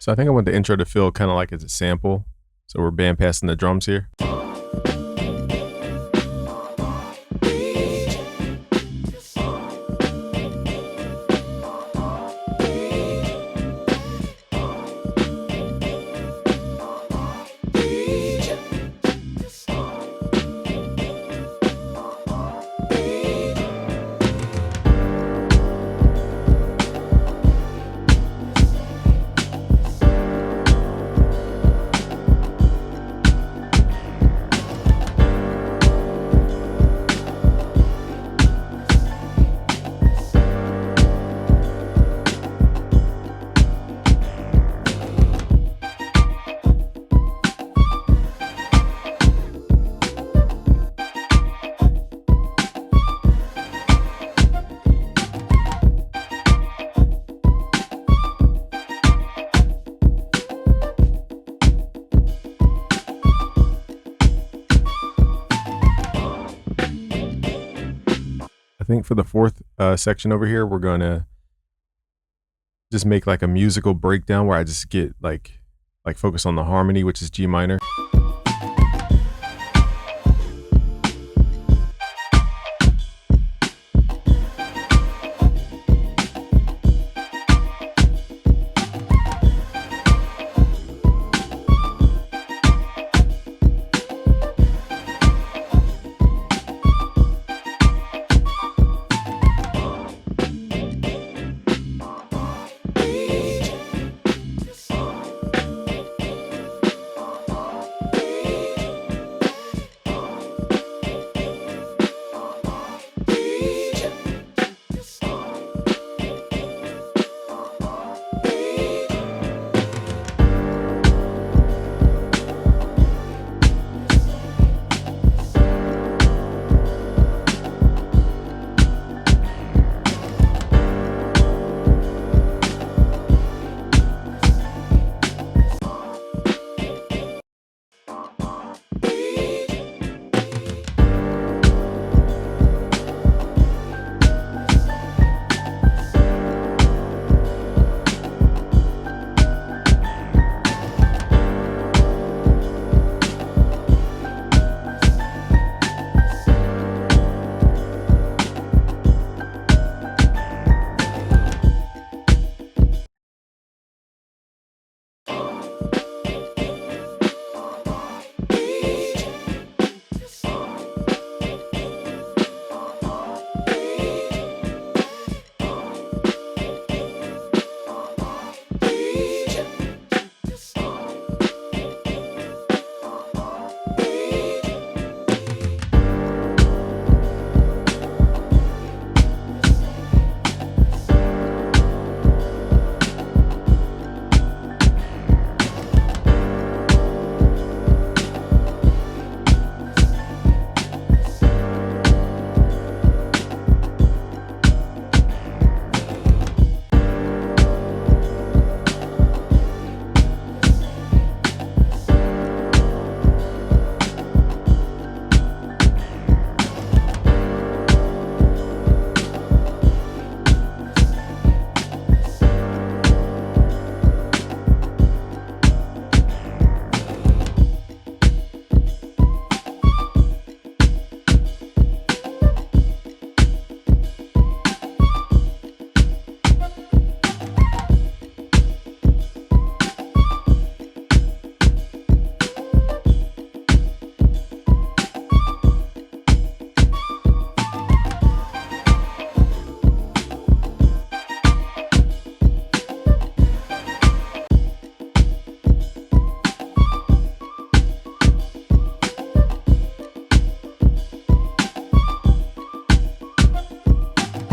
S1: So I think I want the intro to feel kind of like it's a sample. So we're bandpassing the drums here. I think for the fourth section over here, we're going to just make like a musical breakdown where I just get like focus on the harmony, which is G minor.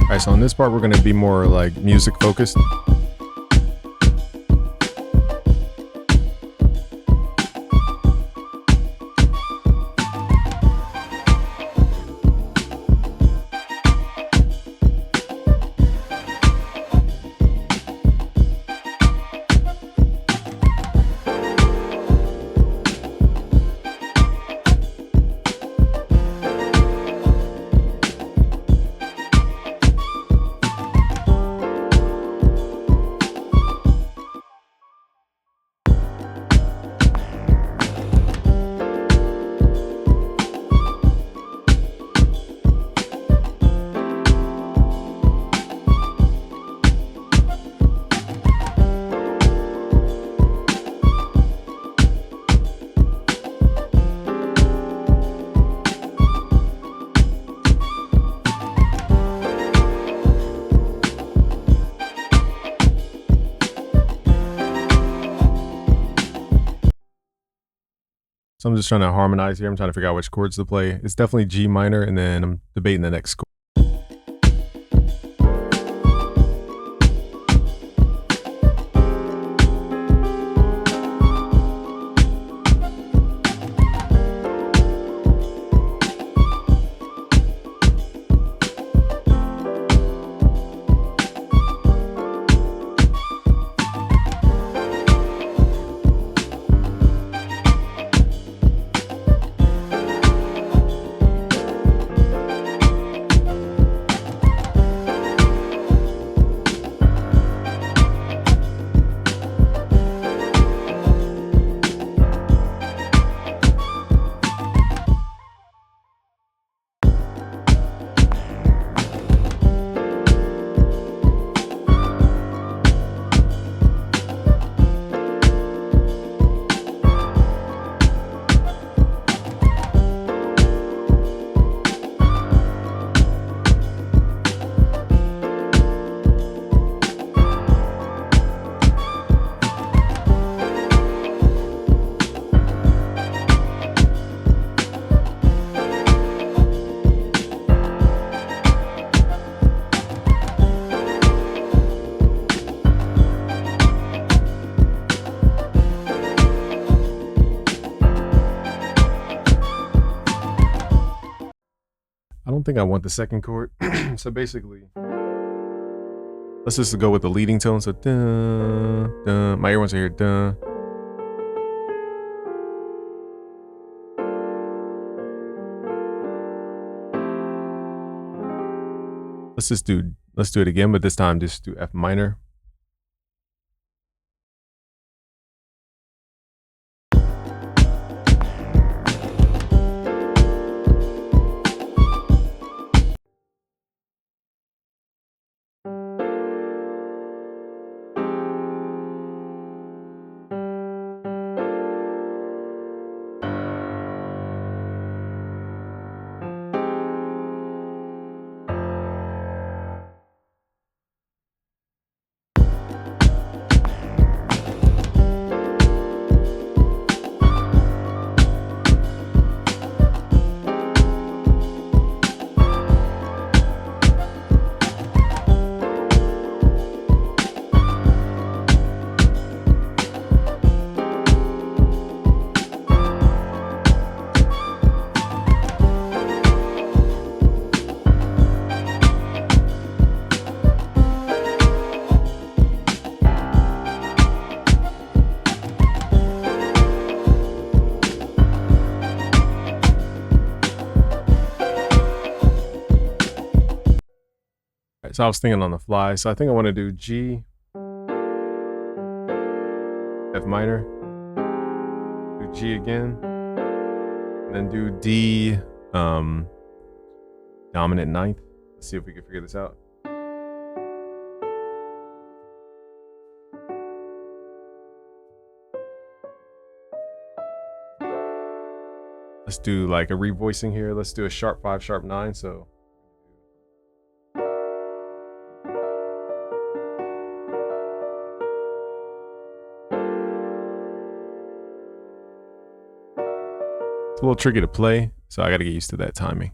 S1: All right, so on this part, we're going to be more like music focused. So I'm just trying to harmonize here. I'm trying to figure out which chords to play. It's definitely G minor, and then I'm debating the next chord. I don't think I want the second chord. So basically, let's just go with the leading tone. So dun, dun. My earphones are here. Dun. Let's do it again, but this time just do F minor. So I was thinking on the fly. So I think I want to do G, F minor, do G again, and then do D, dominant ninth. Let's see if we can figure this out. Let's do like a revoicing here. Let's do a sharp 5, sharp 9. So it's a little tricky to play, so I got to get used to that timing.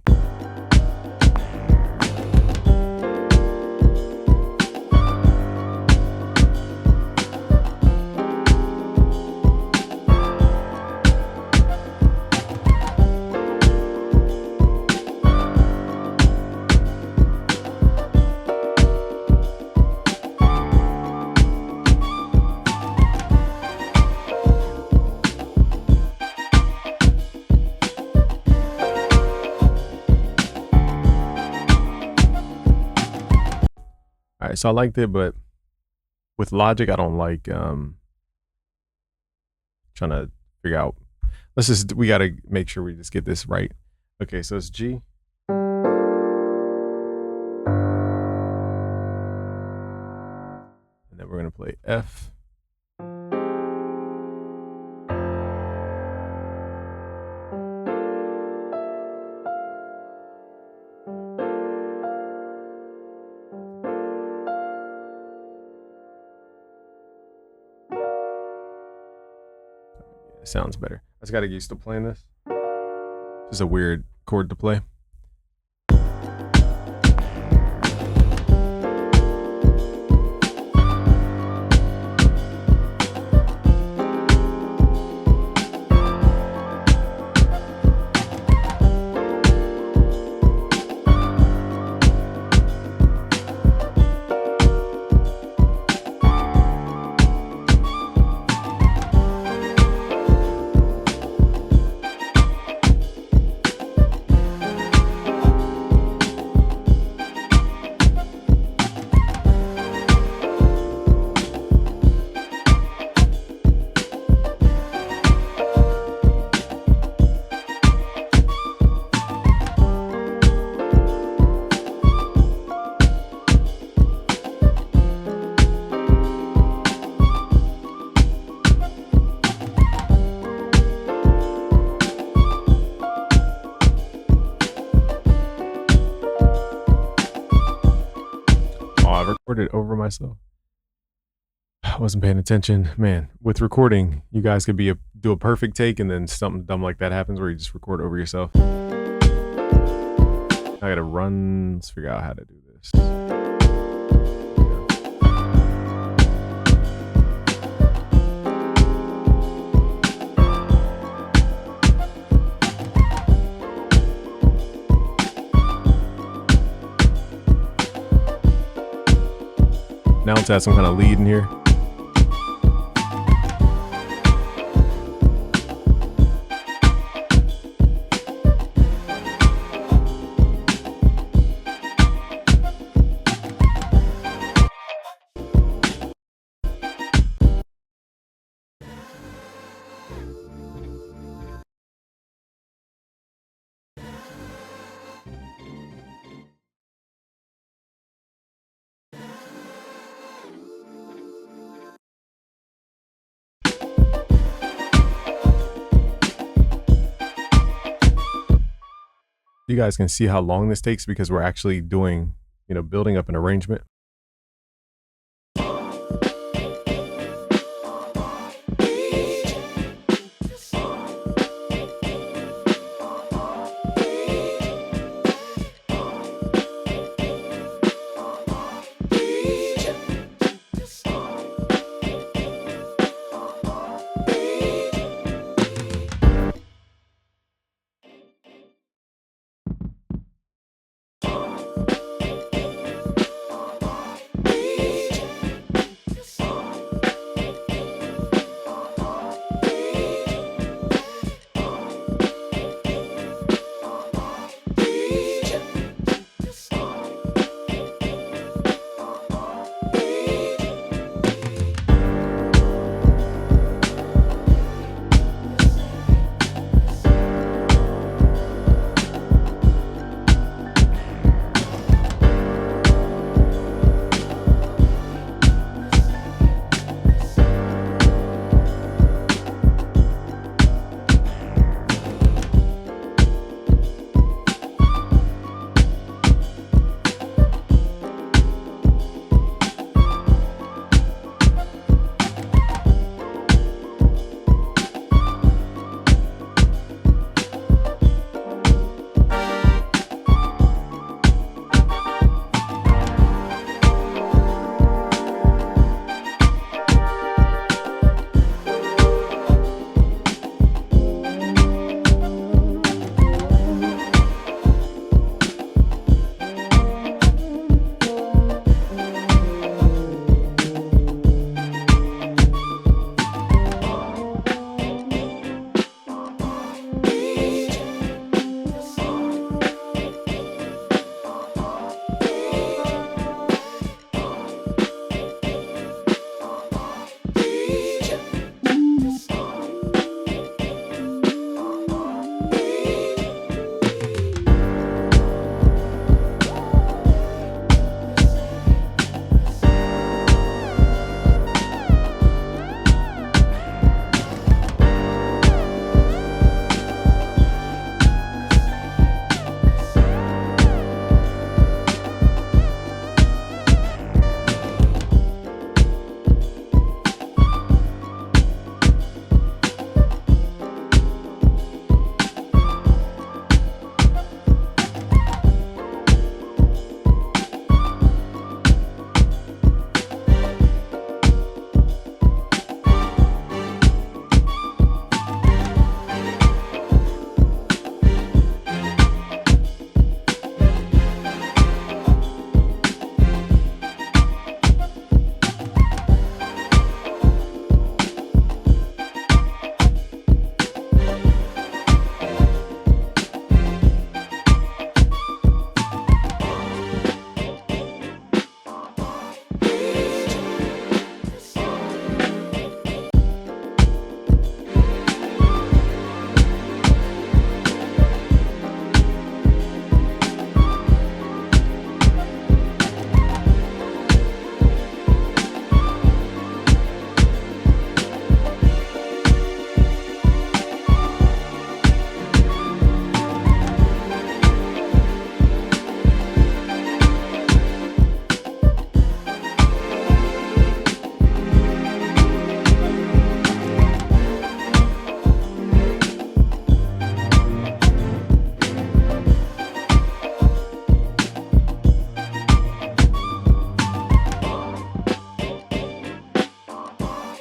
S1: All right, so I liked it, but with Logic, I don't like trying to figure out. We got to make sure we just get this right. Okay, so it's G. And then we're going to play F. It sounds better. I just got to get used to playing this. It's a weird chord to play. Recorded over myself. I wasn't paying attention. Man, with recording, you guys could do a perfect take and then something dumb like that happens where you just record over yourself. I gotta run. Let's figure out how to do this. Now let's add some kind of lead in here. You guys can see how long this takes because we're actually doing, building up an arrangement.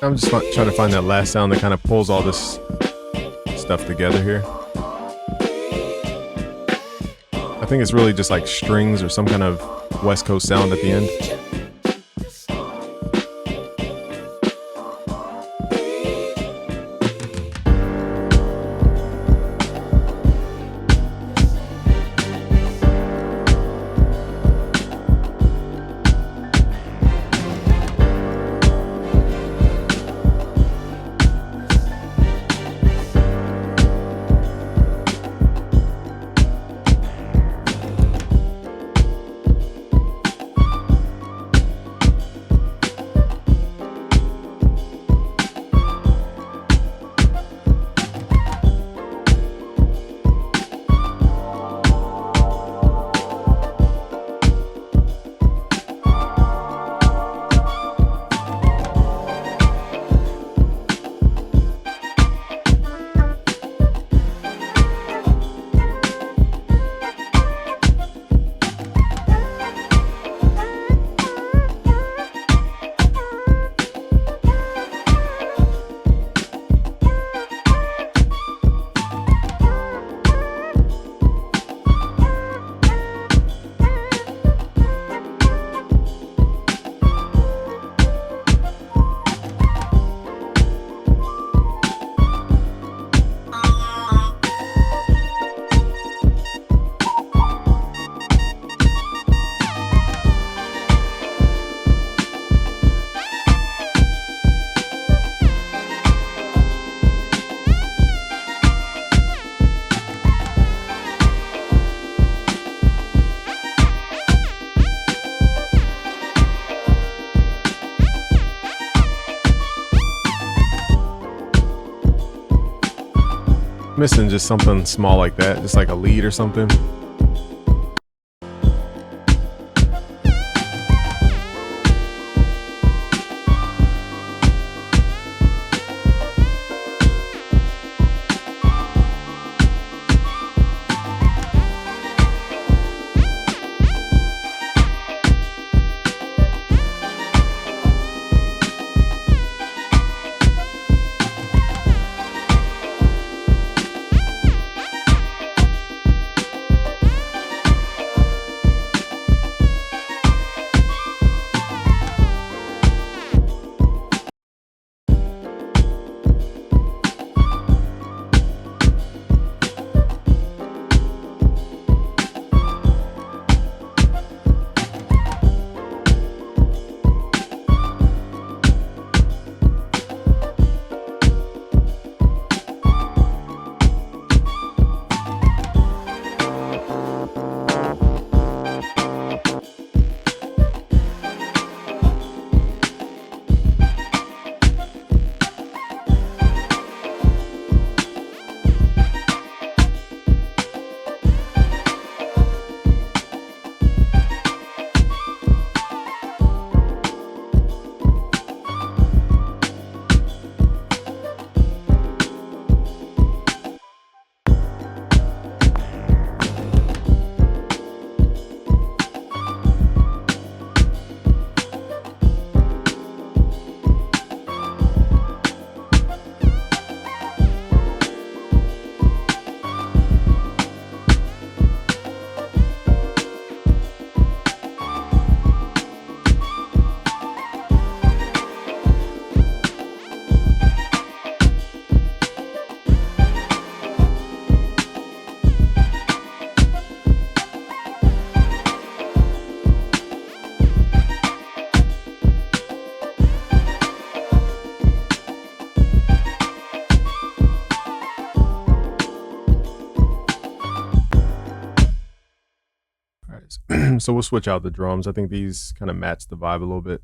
S1: I'm just trying to find that last sound that kind of pulls all this stuff together here. I think it's really just like strings or some kind of West Coast sound at the end. Missing just something small like that, just like a lead or something. So we'll switch out the drums. I think these kind of match the vibe a little bit.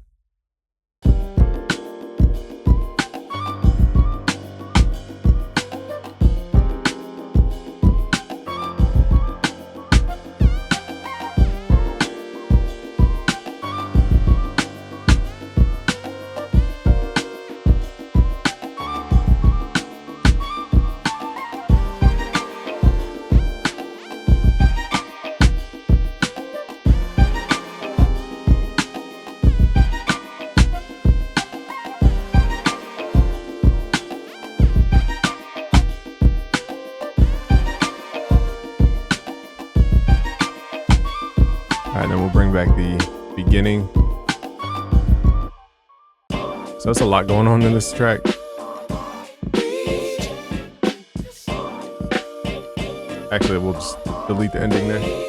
S1: All right, then we'll bring back the beginning. So that's a lot going on in this track. Actually, we'll just delete the ending there.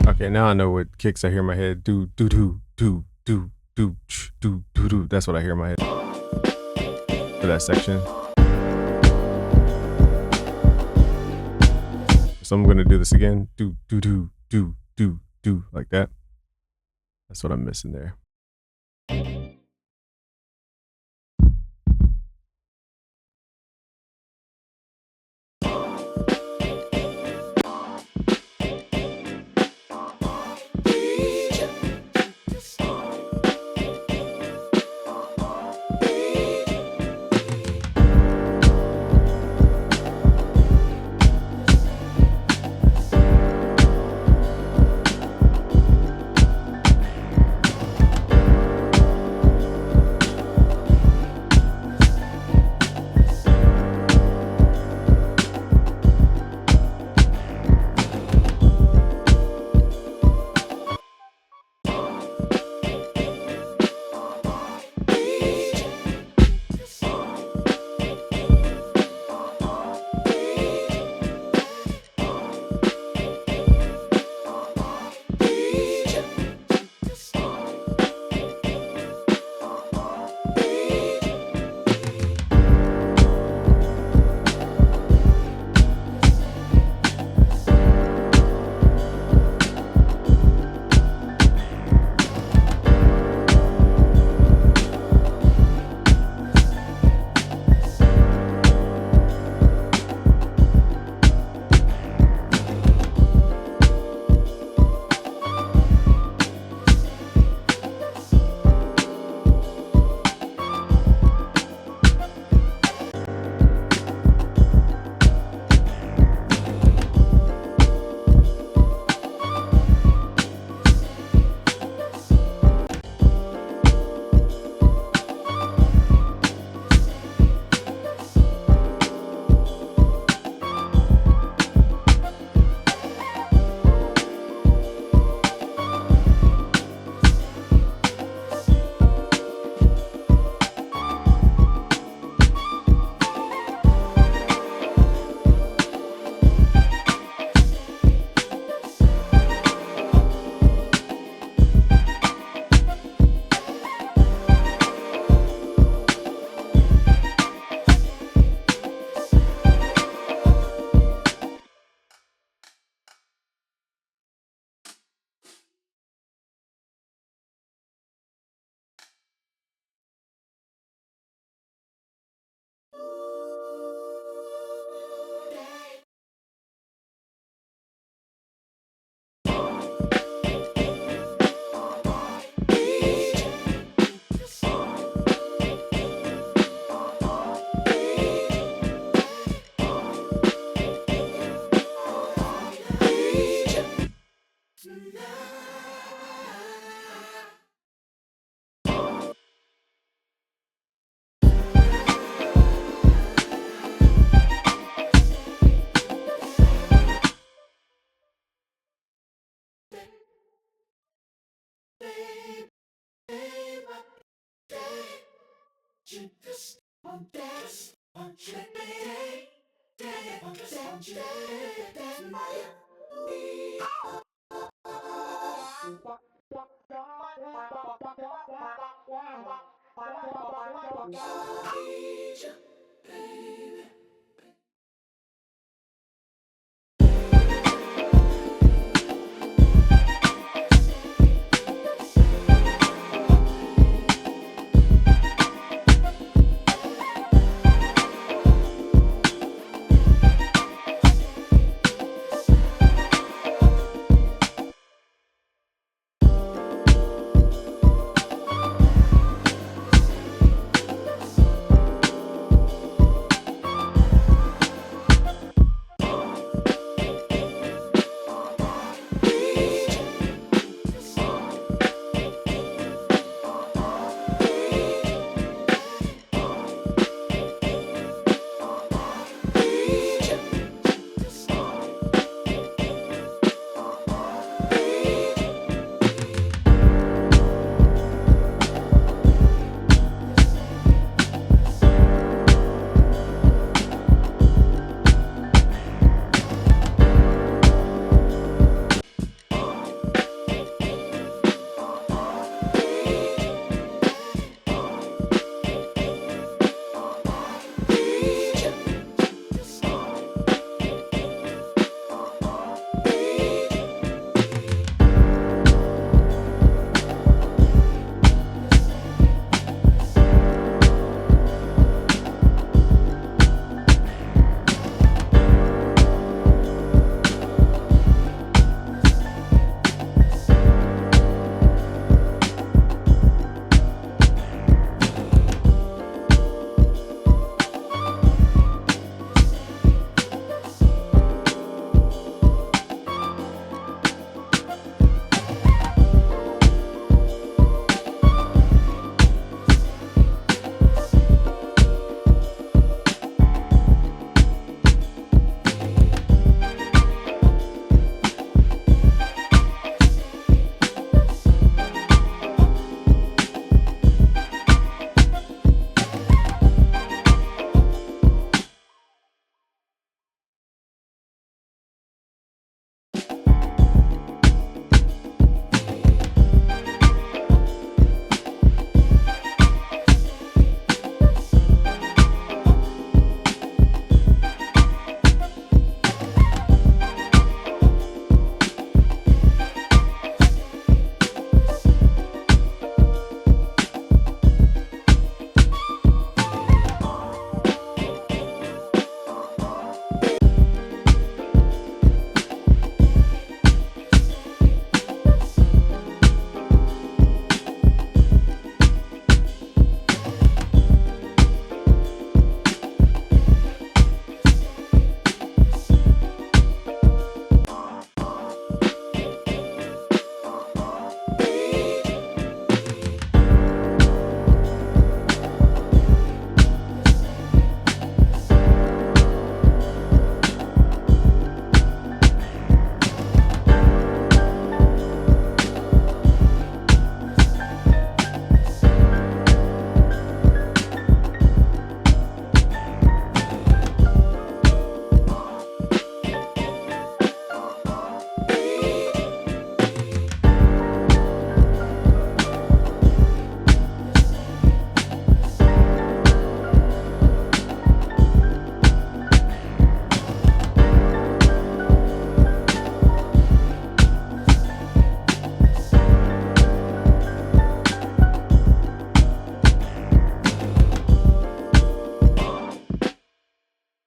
S1: Okay, now I know what kicks I hear in my head. Do do do do do do do do do. That's what I hear in my head for that section. So I'm gonna do this again. Do do do do do do like that. That's what I'm missing there.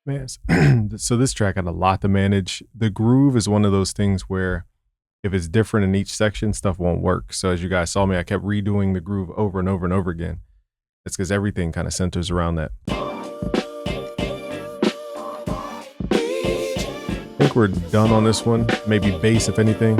S1: Man, so this track had a lot to manage. The groove is one of those things where if it's different in each section, stuff won't work. So as you guys saw me, I kept redoing the groove over and over and over again. It's because everything kind of centers around that. I think we're done on this one. Maybe bass, if anything.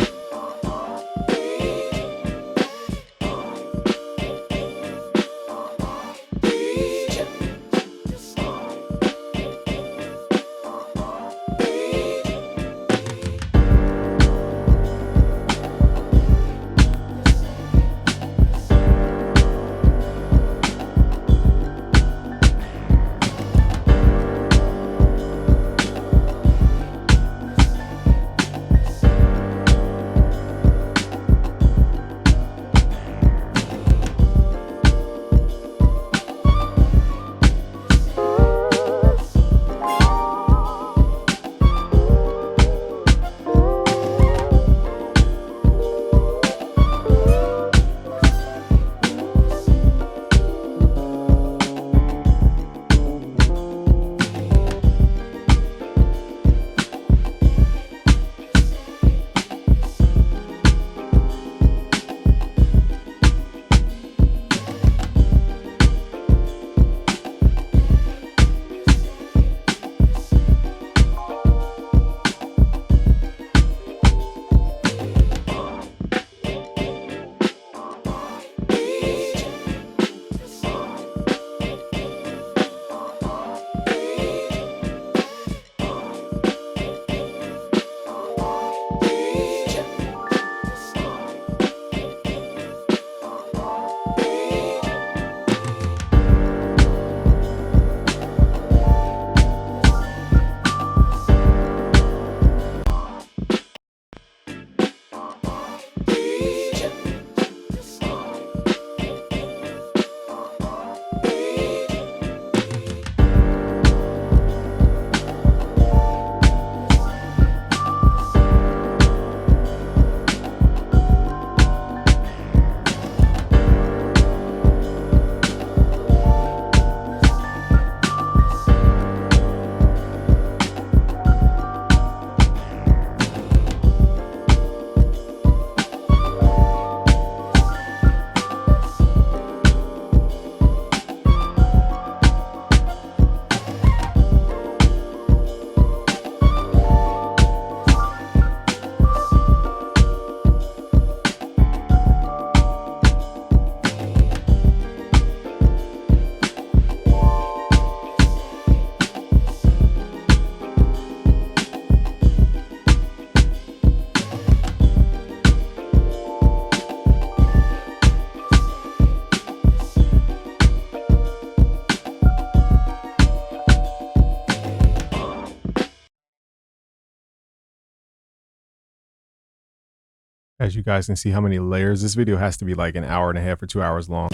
S1: As you guys can see how many layers, this video has to be like an hour and a half or 2 hours long.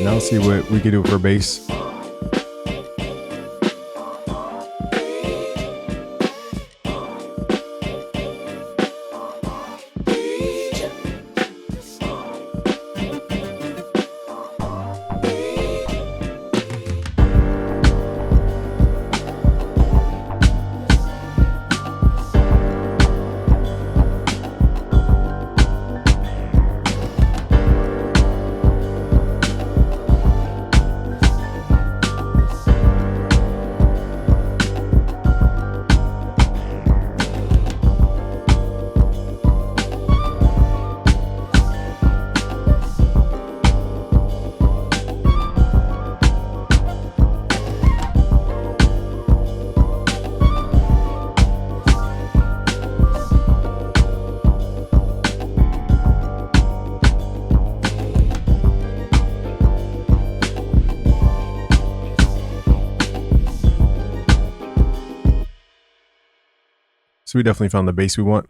S1: Now let's see what we can do for bass. So we definitely found the bass we want.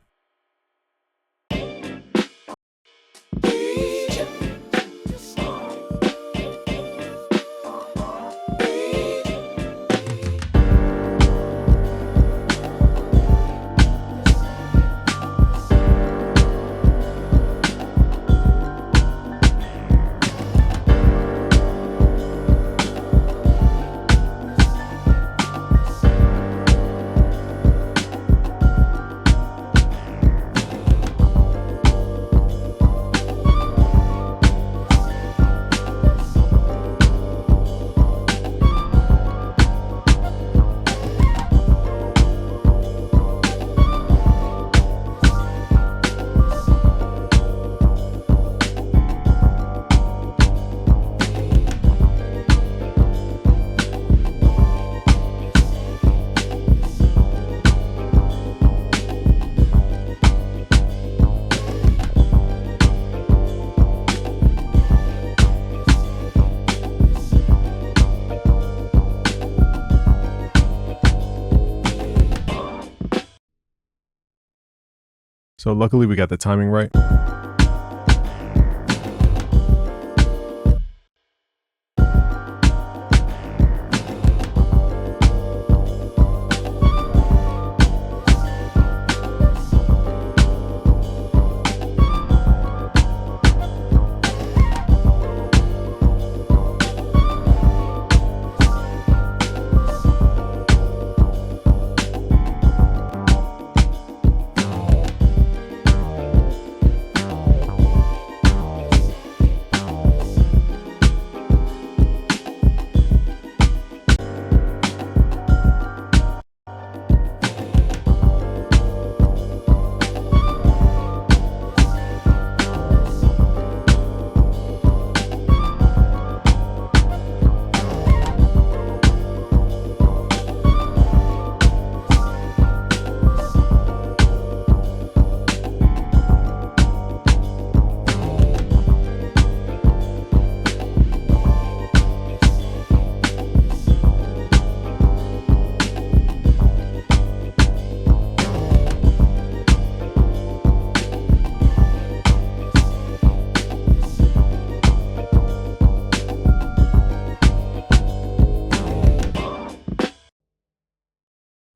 S1: So luckily we got the timing right.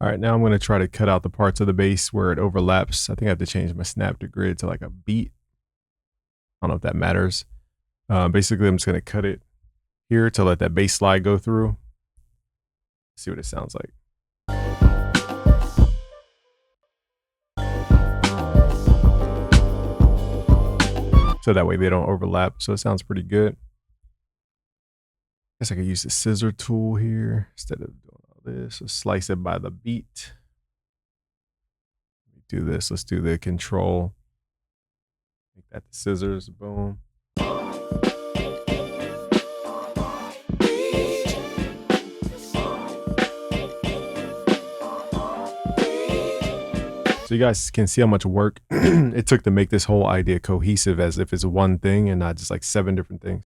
S1: All right, now I'm going to try to cut out the parts of the bass where it overlaps. I think I have to change my snap to grid to like a beat. I don't know if that matters. Basically, I'm just going to cut it here to let that bass slide go through. See what it sounds like. so that way they don't overlap. So it sounds pretty good. Guess I could use the scissor tool here instead of doing all this. So slice it by the beat. Do this. Let's do the control. Make that the scissors. Boom. So you guys can see how much work it took to make this whole idea cohesive, as if it's one thing and not just like 7 different things.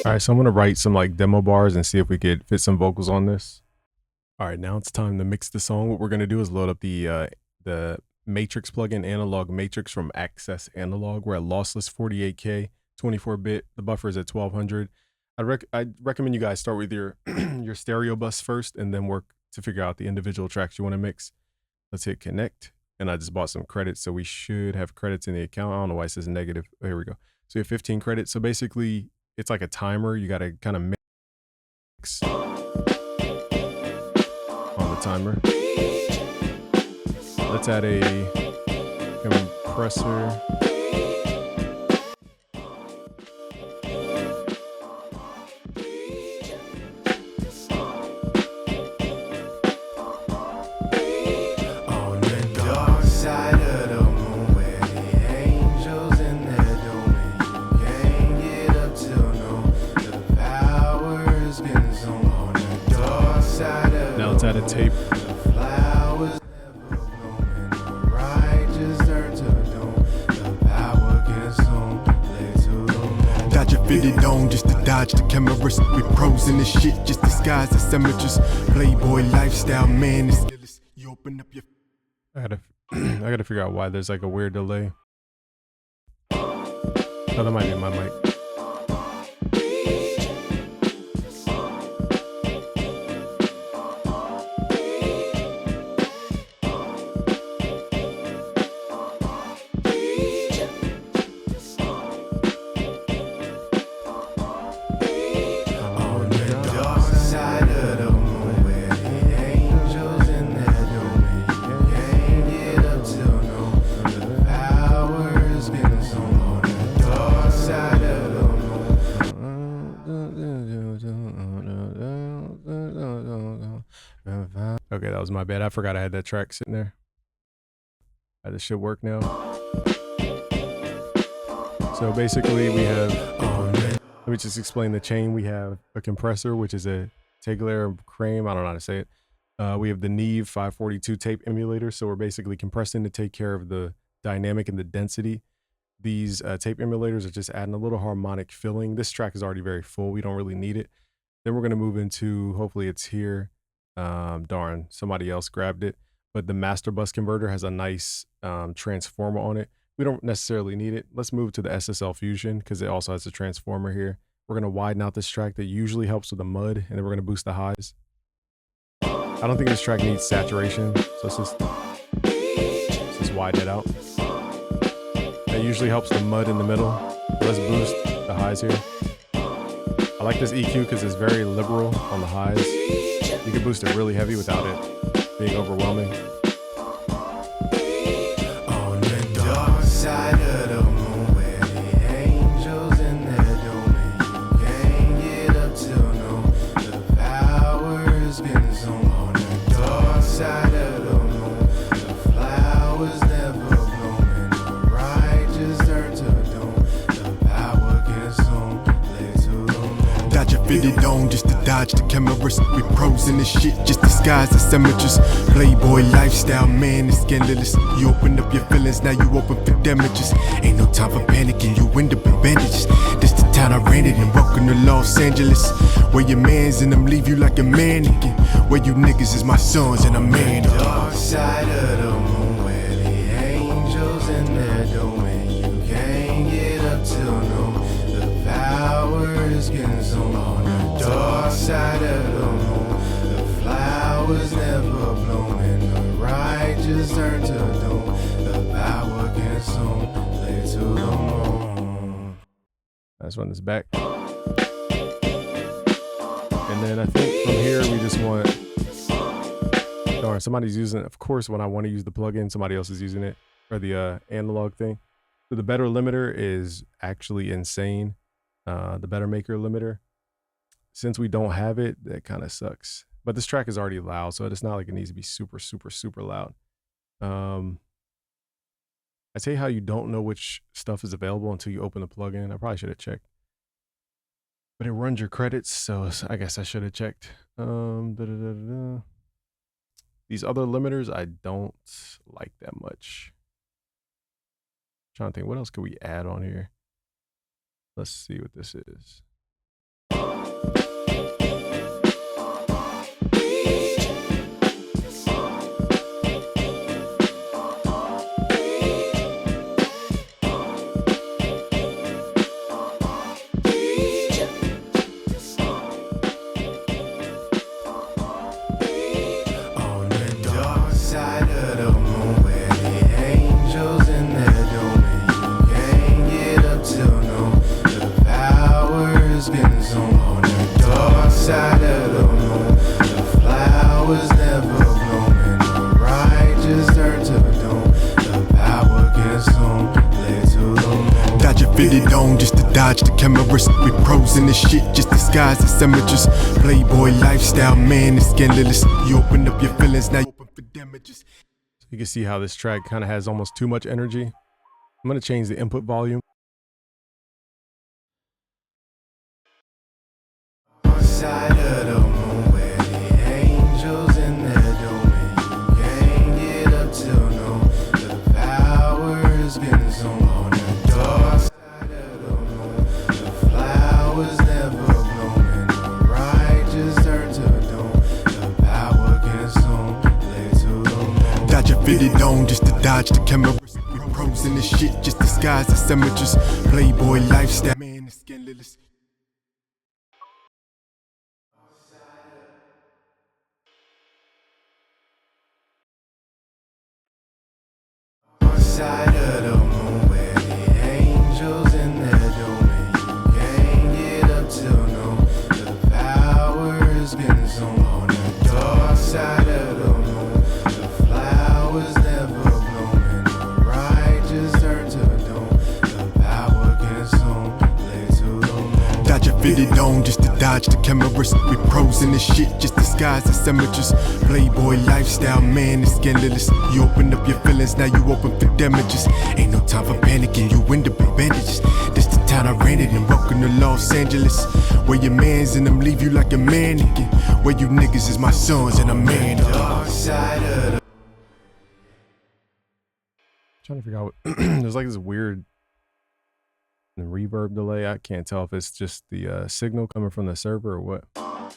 S1: All right, so I'm gonna write some like demo bars and see if we could fit some vocals on this. All right, now it's time to mix the song. What we're gonna do is load up the Matrix plugin, Analog Matrix from Access Analog. We're at lossless 48K, 24-bit. The buffer is at 1200. I'd recommend you guys start with your your stereo bus first, and then work to figure out the individual tracks you want to mix. Let's hit connect, and I just bought some credits, so we should have credits in the account. I don't know why it says negative. Oh, here we go. So we have 15 credits. So basically, it's like a timer. You got to kind of mix on the timer. Let's add a compressor. Let's add a tape.
S3: Dodge a fitted on just to dodge the cameras. We pros in this shit, just disguised as amateurs. Playboy lifestyle, man. You open up your.
S1: I gotta figure out why there's like a weird delay. Oh, that might be my mic. Okay, that was my bad. I forgot I had that track sitting there. This should work now. So basically we have, let me just explain the chain. We have a compressor, which is a Tegeler Crane. I don't know how to say it. We have the Neve 542 tape emulator. So we're basically compressing to take care of the dynamic and the density. These tape emulators are just adding a little harmonic filling. This track is already very full. We don't really need it. Then we're going to move into, hopefully it's here. Darn, somebody else grabbed it. But the master bus converter has a nice transformer on it. We don't necessarily need it. Let's move to the SSL Fusion because it also has a transformer here. We're going to widen out this track. That usually helps with the mud, and then we're going to boost the highs. I don't think this track needs saturation, so let's just widen it out. That usually helps the mud in the middle. Let's boost the highs here. I like this EQ because it's very liberal on the highs. You can boost it really heavy without it being overwhelming.
S3: On the dark side of the moon, where the angels in their domain, you can't get up till no, the power's been zoomed. On the dark side of the moon, the flowers never bloom, and the righteous turn to doom. The power consumed, led to the moon. Dodge a fitted on just to dodge the cameras. We pros in this shit, just disguised as amateurs. Playboy lifestyle, man, it's scandalous. You open up your feelings, now you open for damages. Ain't no time for panicking, you end up in bandages. This the town I ran it in, welcome to Los Angeles. Where your mans and them leave you like a mannequin. Where you niggas is my sons and a man. Dark side of the moon, where the angels in their domain, you can't get up till no, the power is getting zoomed. On the dark side of the moon, the flowers never bloom, and the righteous turn to doom. The power consumed, led to the moon.
S1: Let's run this back. And then I think from here we just want, darn, somebody's using it. Of course, when I want to use the plugin, somebody else is using it, or the analog thing. So the better limiter is actually insane. The better maker limiter. Since we don't have it, that kind of sucks. But this track is already loud, so it's not like it needs to be super, super, super loud. I tell you how you don't know which stuff is available until you open the plugin. I probably should have checked. But it runs your credits, so I guess I should have checked. These other limiters, I don't like that much. Trying to think, what else could we add on here? Let's see what this is.
S3: Fitted on just to dodge the cameras. We pros in this shit, just disguised as amateurs. Playboy lifestyle, man, it's scandalous. You open up your feelings, now you open for damages.
S1: So you can see how this track kind of has almost too much energy. I'm going to change the input volume.
S3: Side of the moon, where the angels in their domain, you can't get up till no, the power's been zoomed. On the dark side of the moon, the flowers never bloom, and the righteous turn to doom. The power consumed, led to the moon. Dodge a fitted on just to dodge the cameras. We pros in this shit, just disguised as amateurs. Playboy lifestyle, man, it's scandalous. Side of the moon, where the angels in their domain, you can't get up till no, the power's been zoomed. On the dark side of the moon, the flowers never bloom, and the righteous turn to doom. The power consumed, led to the moon. Dodge a fitted on just to die. dodge the cameras. We pros in this shit, just disguised as amateurs. Playboy lifestyle, man, it's scandalous. You open up your feelings, now you open for damages. Ain't no time for panicking, you end up in bandages. This the town I rented and welcome to Los Angeles, where your mans and them leave you like a mannequin. Where you niggas is my sons and a man. Dark side of the
S1: Trying to figure out what there's like this weird reverb delay. I can't tell if it's just the signal coming from the server or what.
S3: On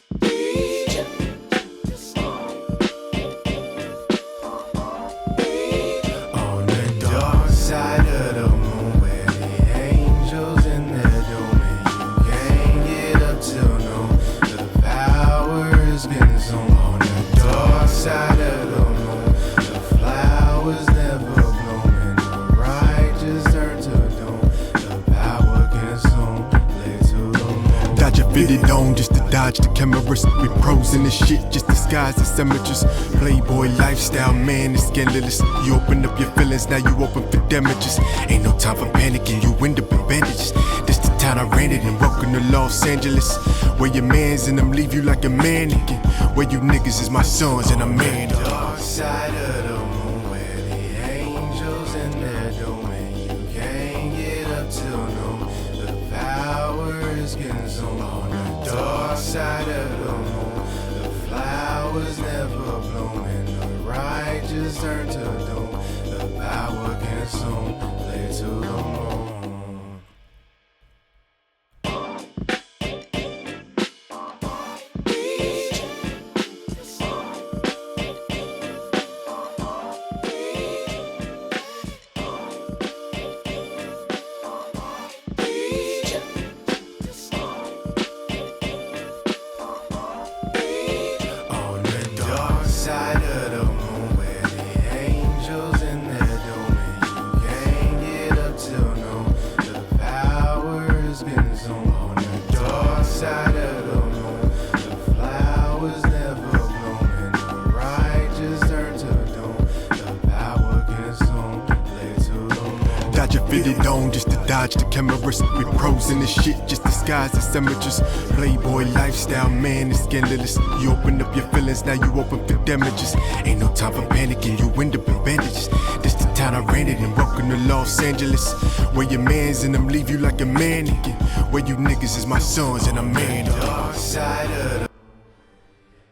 S3: the dark side of the moon, where the angels in their domain, you can't get up till noon. The power has been zoned. On the dark side of the moon, the flowers never bloom, and the righteous turn to doom. The power consumed, lay to the moon. Dodge a fitted on just to dodge the cameras. We pros in this shit, just disguised as amateurs. Playboy lifestyle, man, it's scandalous. You open up your feelings, now you open for damages. Ain't no time for panicking, you end up in bandages. This the town I rented and welcome to Los Angeles, where your mans and them leave you like a mannequin. Where you niggas is my sons and a man. Dark side of the moon, where the angels in their domain, you can't get up till noon. The power is getting zoomed. On the dark side of the moon, the flowers never bloom, and the righteous turn to doom. The power consumed, lay to the moon. On the dark side of the moon, where the angels in their domain, you can't get up till noon. The power has been zoned. On the dark side of the moon, the flowers never bloom, and the righteous turn to doom. The power consumed, lay to the moon. Dodge a fitted on just to dodge the cameras. We pros in this shit, just disguised as amateurs. Playboy lifestyle, man, it's scandalous. You open up your feelings, now you open for damages. Ain't no time for panicking, you end up in bandages. This the town I rented and welcome to Los Angeles, where your mans and them leave you like a mannequin. Where you niggas is my sons and a man. Dark side of the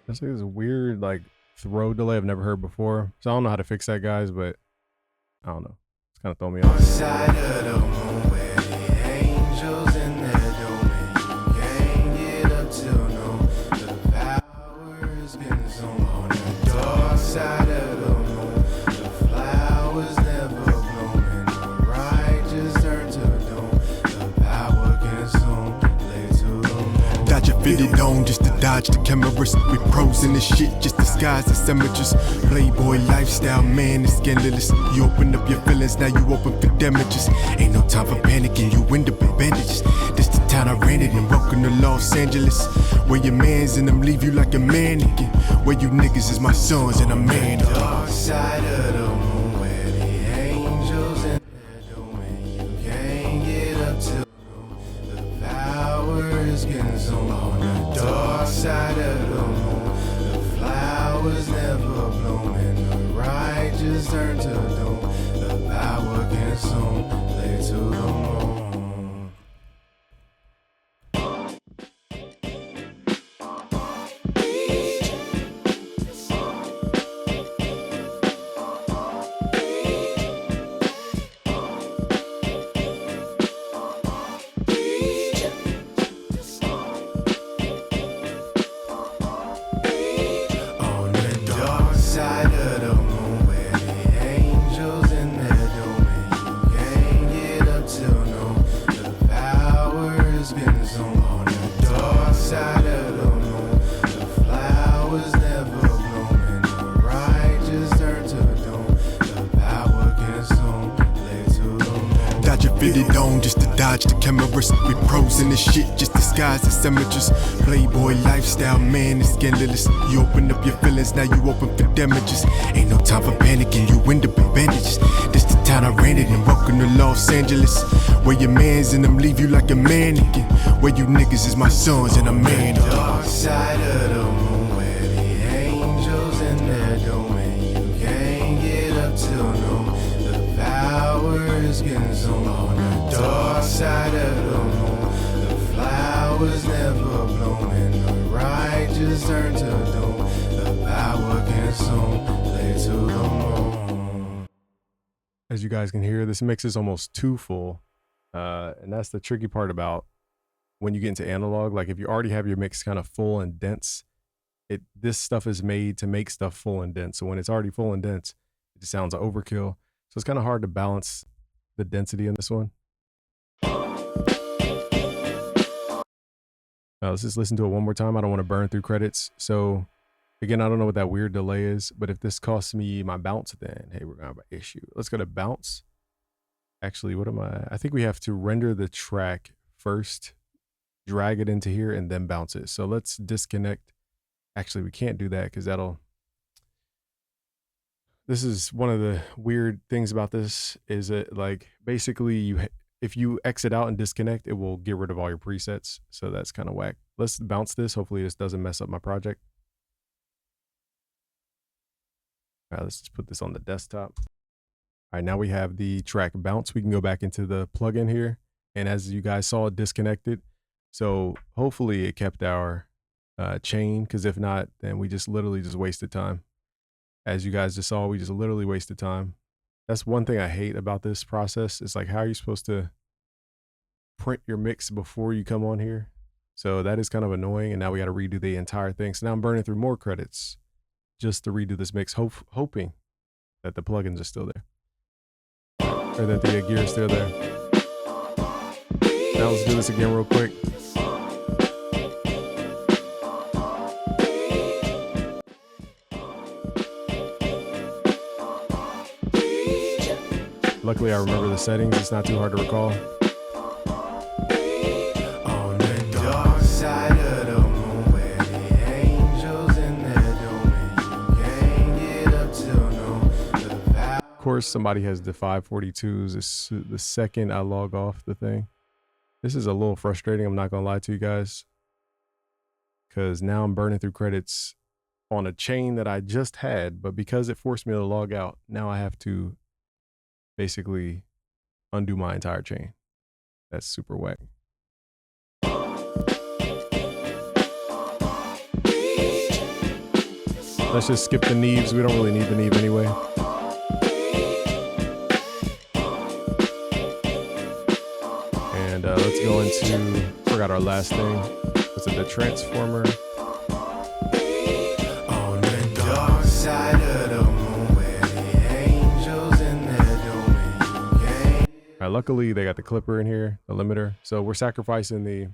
S1: There's like this weird like throw delay I've never heard before. So I don't know how to fix that, guys, but I don't know. It's kind of throwing me off.
S3: side of the moon, where the angels in their domain, you can't get up till noon. The power has been zoned. On the dark side of the moon, the flowers never bloom, and the righteous turn to doom. The power consumed, lay to the moon. Dodge a fitted on just to dodge the cameras. We pros in this shit, just disguised as amateurs. Playboy lifestyle, man, it's scandalous. You open up your feelings, now you open for damages. Ain't no time for panicking, you end up in bandages. This the town I rented and welcome to Los Angeles, where your mans and them leave you like a mannequin. Where you niggas is my sons and a man. Dark side of the moon, where the angels in their domain, you can't get up till noon. The power is getting zoomed. On the dark side of the moon, the flowers never bloom, and the righteous turn to doom. The power consumed, lay to the moon. On the dark side of the moon, where the angels in their domain, you can't get up till noon. fitted on just to dodge the cameras. We pros in this shit, just disguised as amateurs. Playboy lifestyle, man, it's scandalous. You open up your feelings, now you open for damages. Ain't no time for panicking, you end up in bandages. This the town I ran it in, welcome to Los Angeles. Where your mans and them leave you like a mannequin. Where you niggas is my sons and a man. Dark side of the moon, where the angels in their domain. You can't get up till no, the power is getting zoomed. On the dark side of the moon, the flowers never bloom, and the righteous turn to doom. The power consumed, lay to the moon.
S1: As you guys can hear, this mix is almost too full. And that's the tricky part about when you get into analog. Like if you already have your mix kind of full and dense, this stuff is made to make stuff full and dense. So when it's already full and dense, it just sounds like overkill. So it's kind of hard to balance the density in this one. Let's just listen to it one more time. I don't want to burn through credits. So again, I don't know what that weird delay is, but if this costs me my bounce, then hey, we're gonna have an issue. Let's go to bounce. Actually, I think we have to render the track first, drag it into here, and then bounce it. So let's disconnect. Actually, we can't do that because this is one of the weird things about this, is that like basically if you exit out and disconnect, it will get rid of all your presets. So that's kind of whack. Let's bounce this. Hopefully this doesn't mess up my project. All right, let's just put this on the desktop. All right, now we have the track bounce. We can go back into the plugin here. And as you guys saw, it disconnected. So hopefully it kept our chain, because if not, then we just literally just wasted time. As you guys just saw, we just literally wasted time. That's one thing I hate about this process. It's like, how are you supposed to print your mix before you come on here? So that is kind of annoying. And now we got to redo the entire thing. So now I'm burning through more credits just to redo this mix, hoping that the plugins are still there. Or that the gear is still there. Now let's do this again real quick. Luckily I remember the settings, it's not too hard to recall.
S3: On the dark side of the moon, where the angels in their domain. You can't get up till no, the power.
S1: Of course, somebody has the 542s. This is the second I log off the thing. This is a little frustrating, I'm not gonna lie to you guys, because now I'm burning through credits on a chain that I just had, but because it forced me to log out, now I have to basically undo my entire chain. That's super whack. Let's just skip the Neves. We don't really need the Neve anyway. And let's go into, forgot our last thing. Was it the transformer?
S3: On the dark side of the moon, where the angels in their domain. You can't.
S1: All right, luckily they got the clipper in here, the limiter. So we're sacrificing the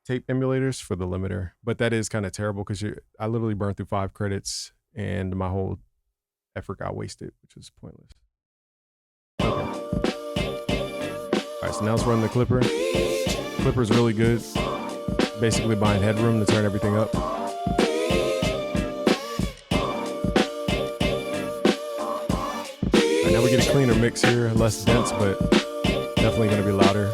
S1: tape emulators for the limiter, but that is kind of terrible because I literally burned through 5 credits and my whole effort got wasted, which was pointless. Okay. All right, so now let's run the clipper. Clipper's really good, basically buying headroom to turn everything up. All right, now we get a cleaner mix here, less dense, but definitely gonna be louder.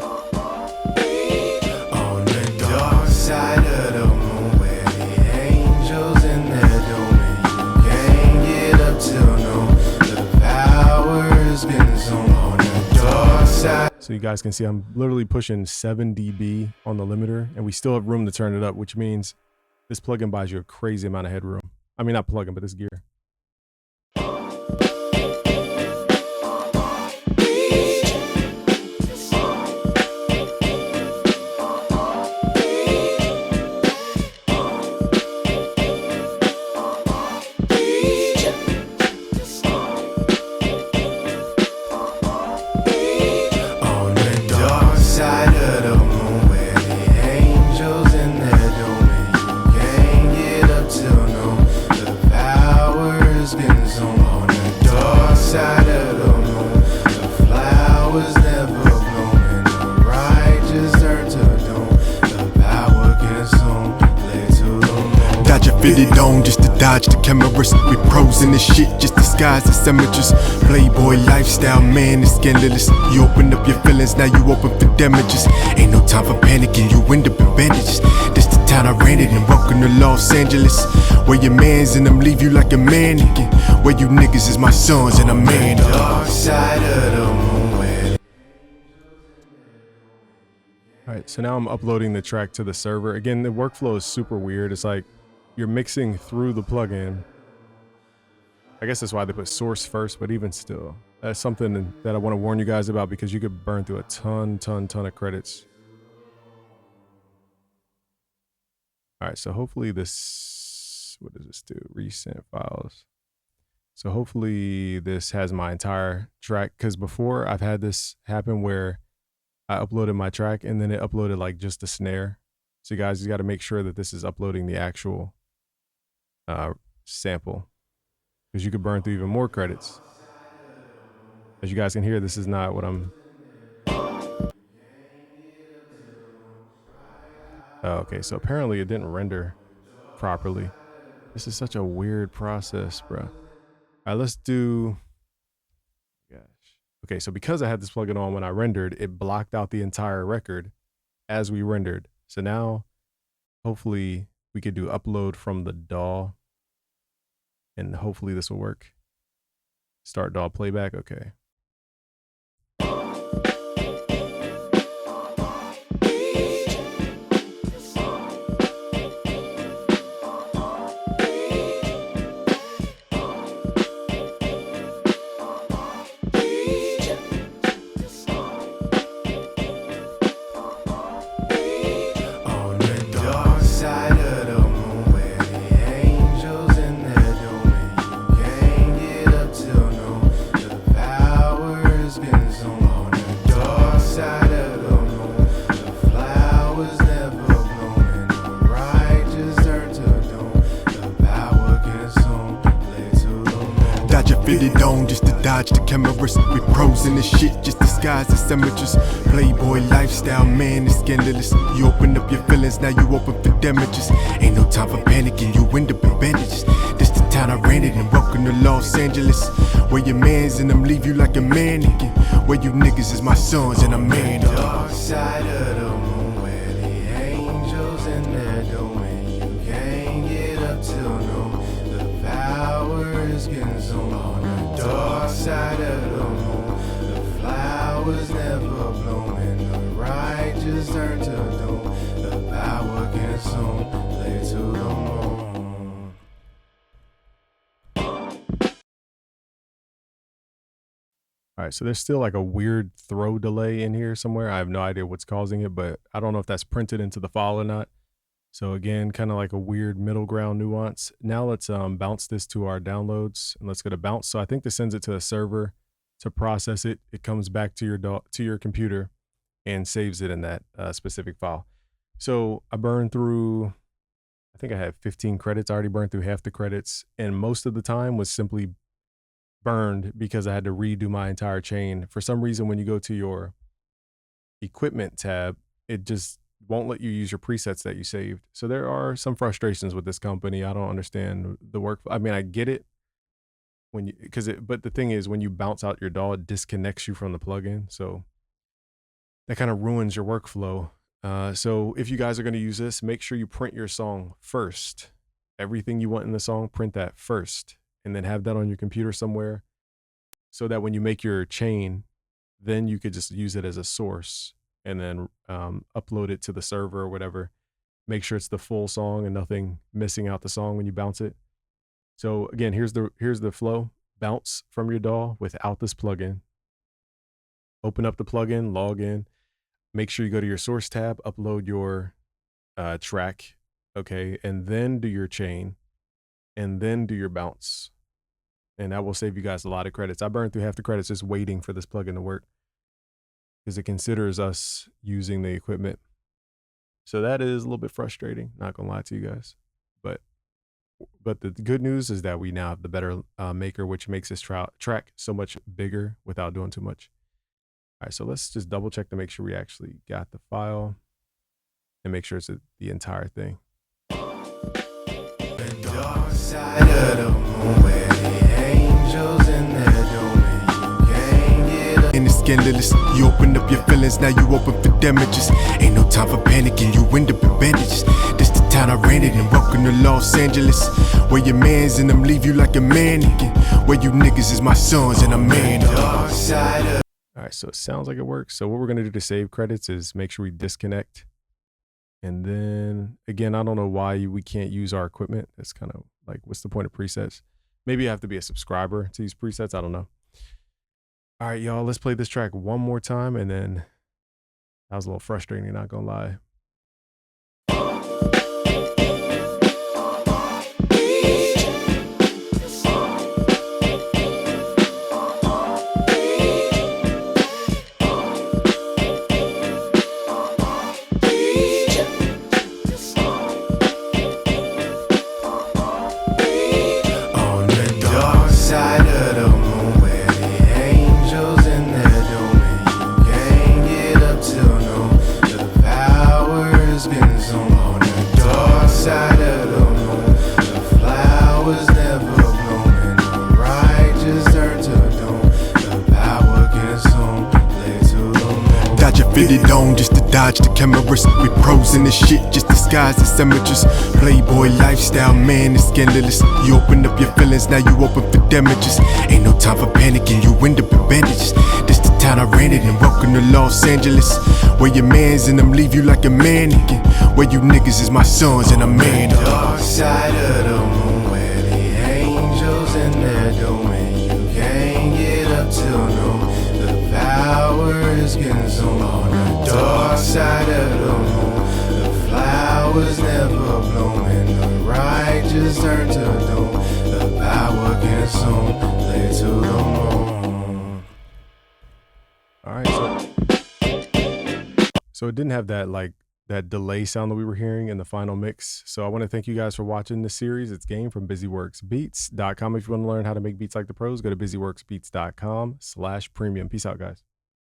S3: Side of the moon, where the angels in their domain. You can't get up till no, the power has been zoomed. On the dark side.
S1: So you guys can see I'm literally pushing 7 dB on the limiter, and we still have room to turn it up, which means this plugin buys you a crazy amount of headroom. I mean, not plugin, but this gear.
S3: Till no, the power Dodge a fitted on just to dodge the cameras. We pros in this shit, just disguised as amateurs. Playboy lifestyle, man, it's scandalous. You open up your feelings, now you open for damages. Ain't no time for panicking, you end up in bandages. This the town I ran it in, welcome to Los Angeles. Where your mans and them leave you like a mannequin. Where you niggas is my sons and a man. Dark side of the moon, where
S1: All right, so now I'm uploading the track to the server. Again, the workflow is super weird. It's like you're mixing through the plugin. I guess that's why they put source first, but even still, that's something that I want to warn you guys about because you could burn through a ton of credits. All right, so hopefully this, what does this do? Recent files. So hopefully this has my entire track, because before I've had this happen where I uploaded my track and then it uploaded like just the snare. So you guys, you got to make sure that this is uploading the actual sample, because you could burn through even more credits. As you guys can hear, this is not what I'm. Oh, okay, so apparently it didn't render properly. This is such a weird process, bro. All right, let's do. Gosh. Okay, so because I had this plugin on when I rendered, it blocked out the entire record as we rendered. So now, hopefully, we could do upload from the DAW, and hopefully this will work. Start DAW playback. Okay.
S3: on the dark side of the moon, where the angels in their domain. You can't get up till noon. The power's been sown on the dark side of the moon. The flowers never bloom, and the righteous turn to doom. The power consumed, play to the moon. Dodge a fitted on just to dodge the cameras. We pros in this shit, just disguised as amateurs. Playboy lifestyle, man, it's scandalous. You open up your feelings, now you open for damages. Ain't no time for panicking, you end up in bandages. This the town I ran it in, welcome to Los Angeles. Where your mans and them leave you like a mannequin. Where you niggas is my sons and a man. Dark side of the moon, where the angels in their domain. You can't get up till noon. The power is consumed on the dark side of the moon. The flowers never bloom, and the righteous turn to doom. The power consumed, play to the moon.
S1: All right, so there's still like a weird throw delay in here somewhere. I have no idea what's causing it, but I don't know if that's printed into the file or not. So again, kind of like a weird middle ground nuance. Now let's bounce this to our downloads, and let's go to bounce. So I think this sends it to the server to process it. It comes back to your computer and saves it in that specific file. So I burned through, I think I had 15 credits. I already burned through half the credits, and most of the time was simply burned because I had to redo my entire chain. For some reason, when you go to your equipment tab, it just won't let you use your presets that you saved. So there are some frustrations with this company. I don't understand the work. I mean, I get it when you, but the thing is, when you bounce out your DAW, it disconnects you from the plugin. So that kind of ruins your workflow. So if you guys are going to use this, make sure you print your song first. Everything you want in the song, print that first, and then have that on your computer somewhere so that when you make your chain, then you could just use it as a source and then upload it to the server or whatever. Make sure it's the full song and nothing missing out the song when you bounce it. So again, here's the flow. Bounce from your DAW without this plugin. Open up the plugin, log in. Make sure you go to your source tab, upload your track, okay, and then do your chain, and then do your bounce. And that will save you guys a lot of credits. I burned through half the credits just waiting for this plugin to work because it considers us using the equipment. So that is a little bit frustrating, not gonna lie to you guys. But the good news is that we now have the better maker, which makes this track so much bigger without doing too much. All right, so let's just double check to make sure we actually got the file and make sure it's the entire thing.
S3: Side of the moon where the angels in their domain. You can't get up.
S4: And it's scandalous. You open up your feelings, now you open for damages. Ain't no time for panicking, you end up in bandages. This the town I rented and welcome to Los Angeles, where your mans and them leave you like a mannequin. Where you niggas is my sons and a man.
S3: Dark side of
S1: All right, so it sounds like it works. So what we're gonna do to save credits is make sure we disconnect. And then again, I don't know why we can't use our equipment. That's kind of like, what's the point of presets? Maybe you have to be a subscriber to use presets. I don't know. All right, y'all, let's play this track one more time. And then that was a little frustrating, not gonna lie.
S3: on the dark side of the moon where the angels in their domain. You can't get up till noon. The power's been zoomed on the dark side of the moon. The flowers never bloom and the righteous turn to doom. The power consumed, play to the moon.
S4: Dodge a fitted on just to dodge the cameras. We pros in this shit, just disguised as amateurs. Playboy lifestyle, man, it's scandalous. You open up your feelings, now you open for damages. Ain't no time for panicking, you end up in bandages. This the town I rented and welcome to Los Angeles, where your mans and them leave you like a mannequin. Where you niggas is my sons and a man.
S3: Dark side of the moon where the angels in their domain. You can't get up till noon. The power is getting zoomed on the dark side of the moon. The flowers never bloom and the righteous turn to doom. The power consumed, play to the moon.
S1: All right, so it didn't have that like that delay sound that we were hearing in the final mix. So I want to thank you guys for watching this series. It's Game from BusyWorksBeats.com. If you want to learn how to make beats like the pros, go to BusyWorksBeats.com/premium. Peace out, guys.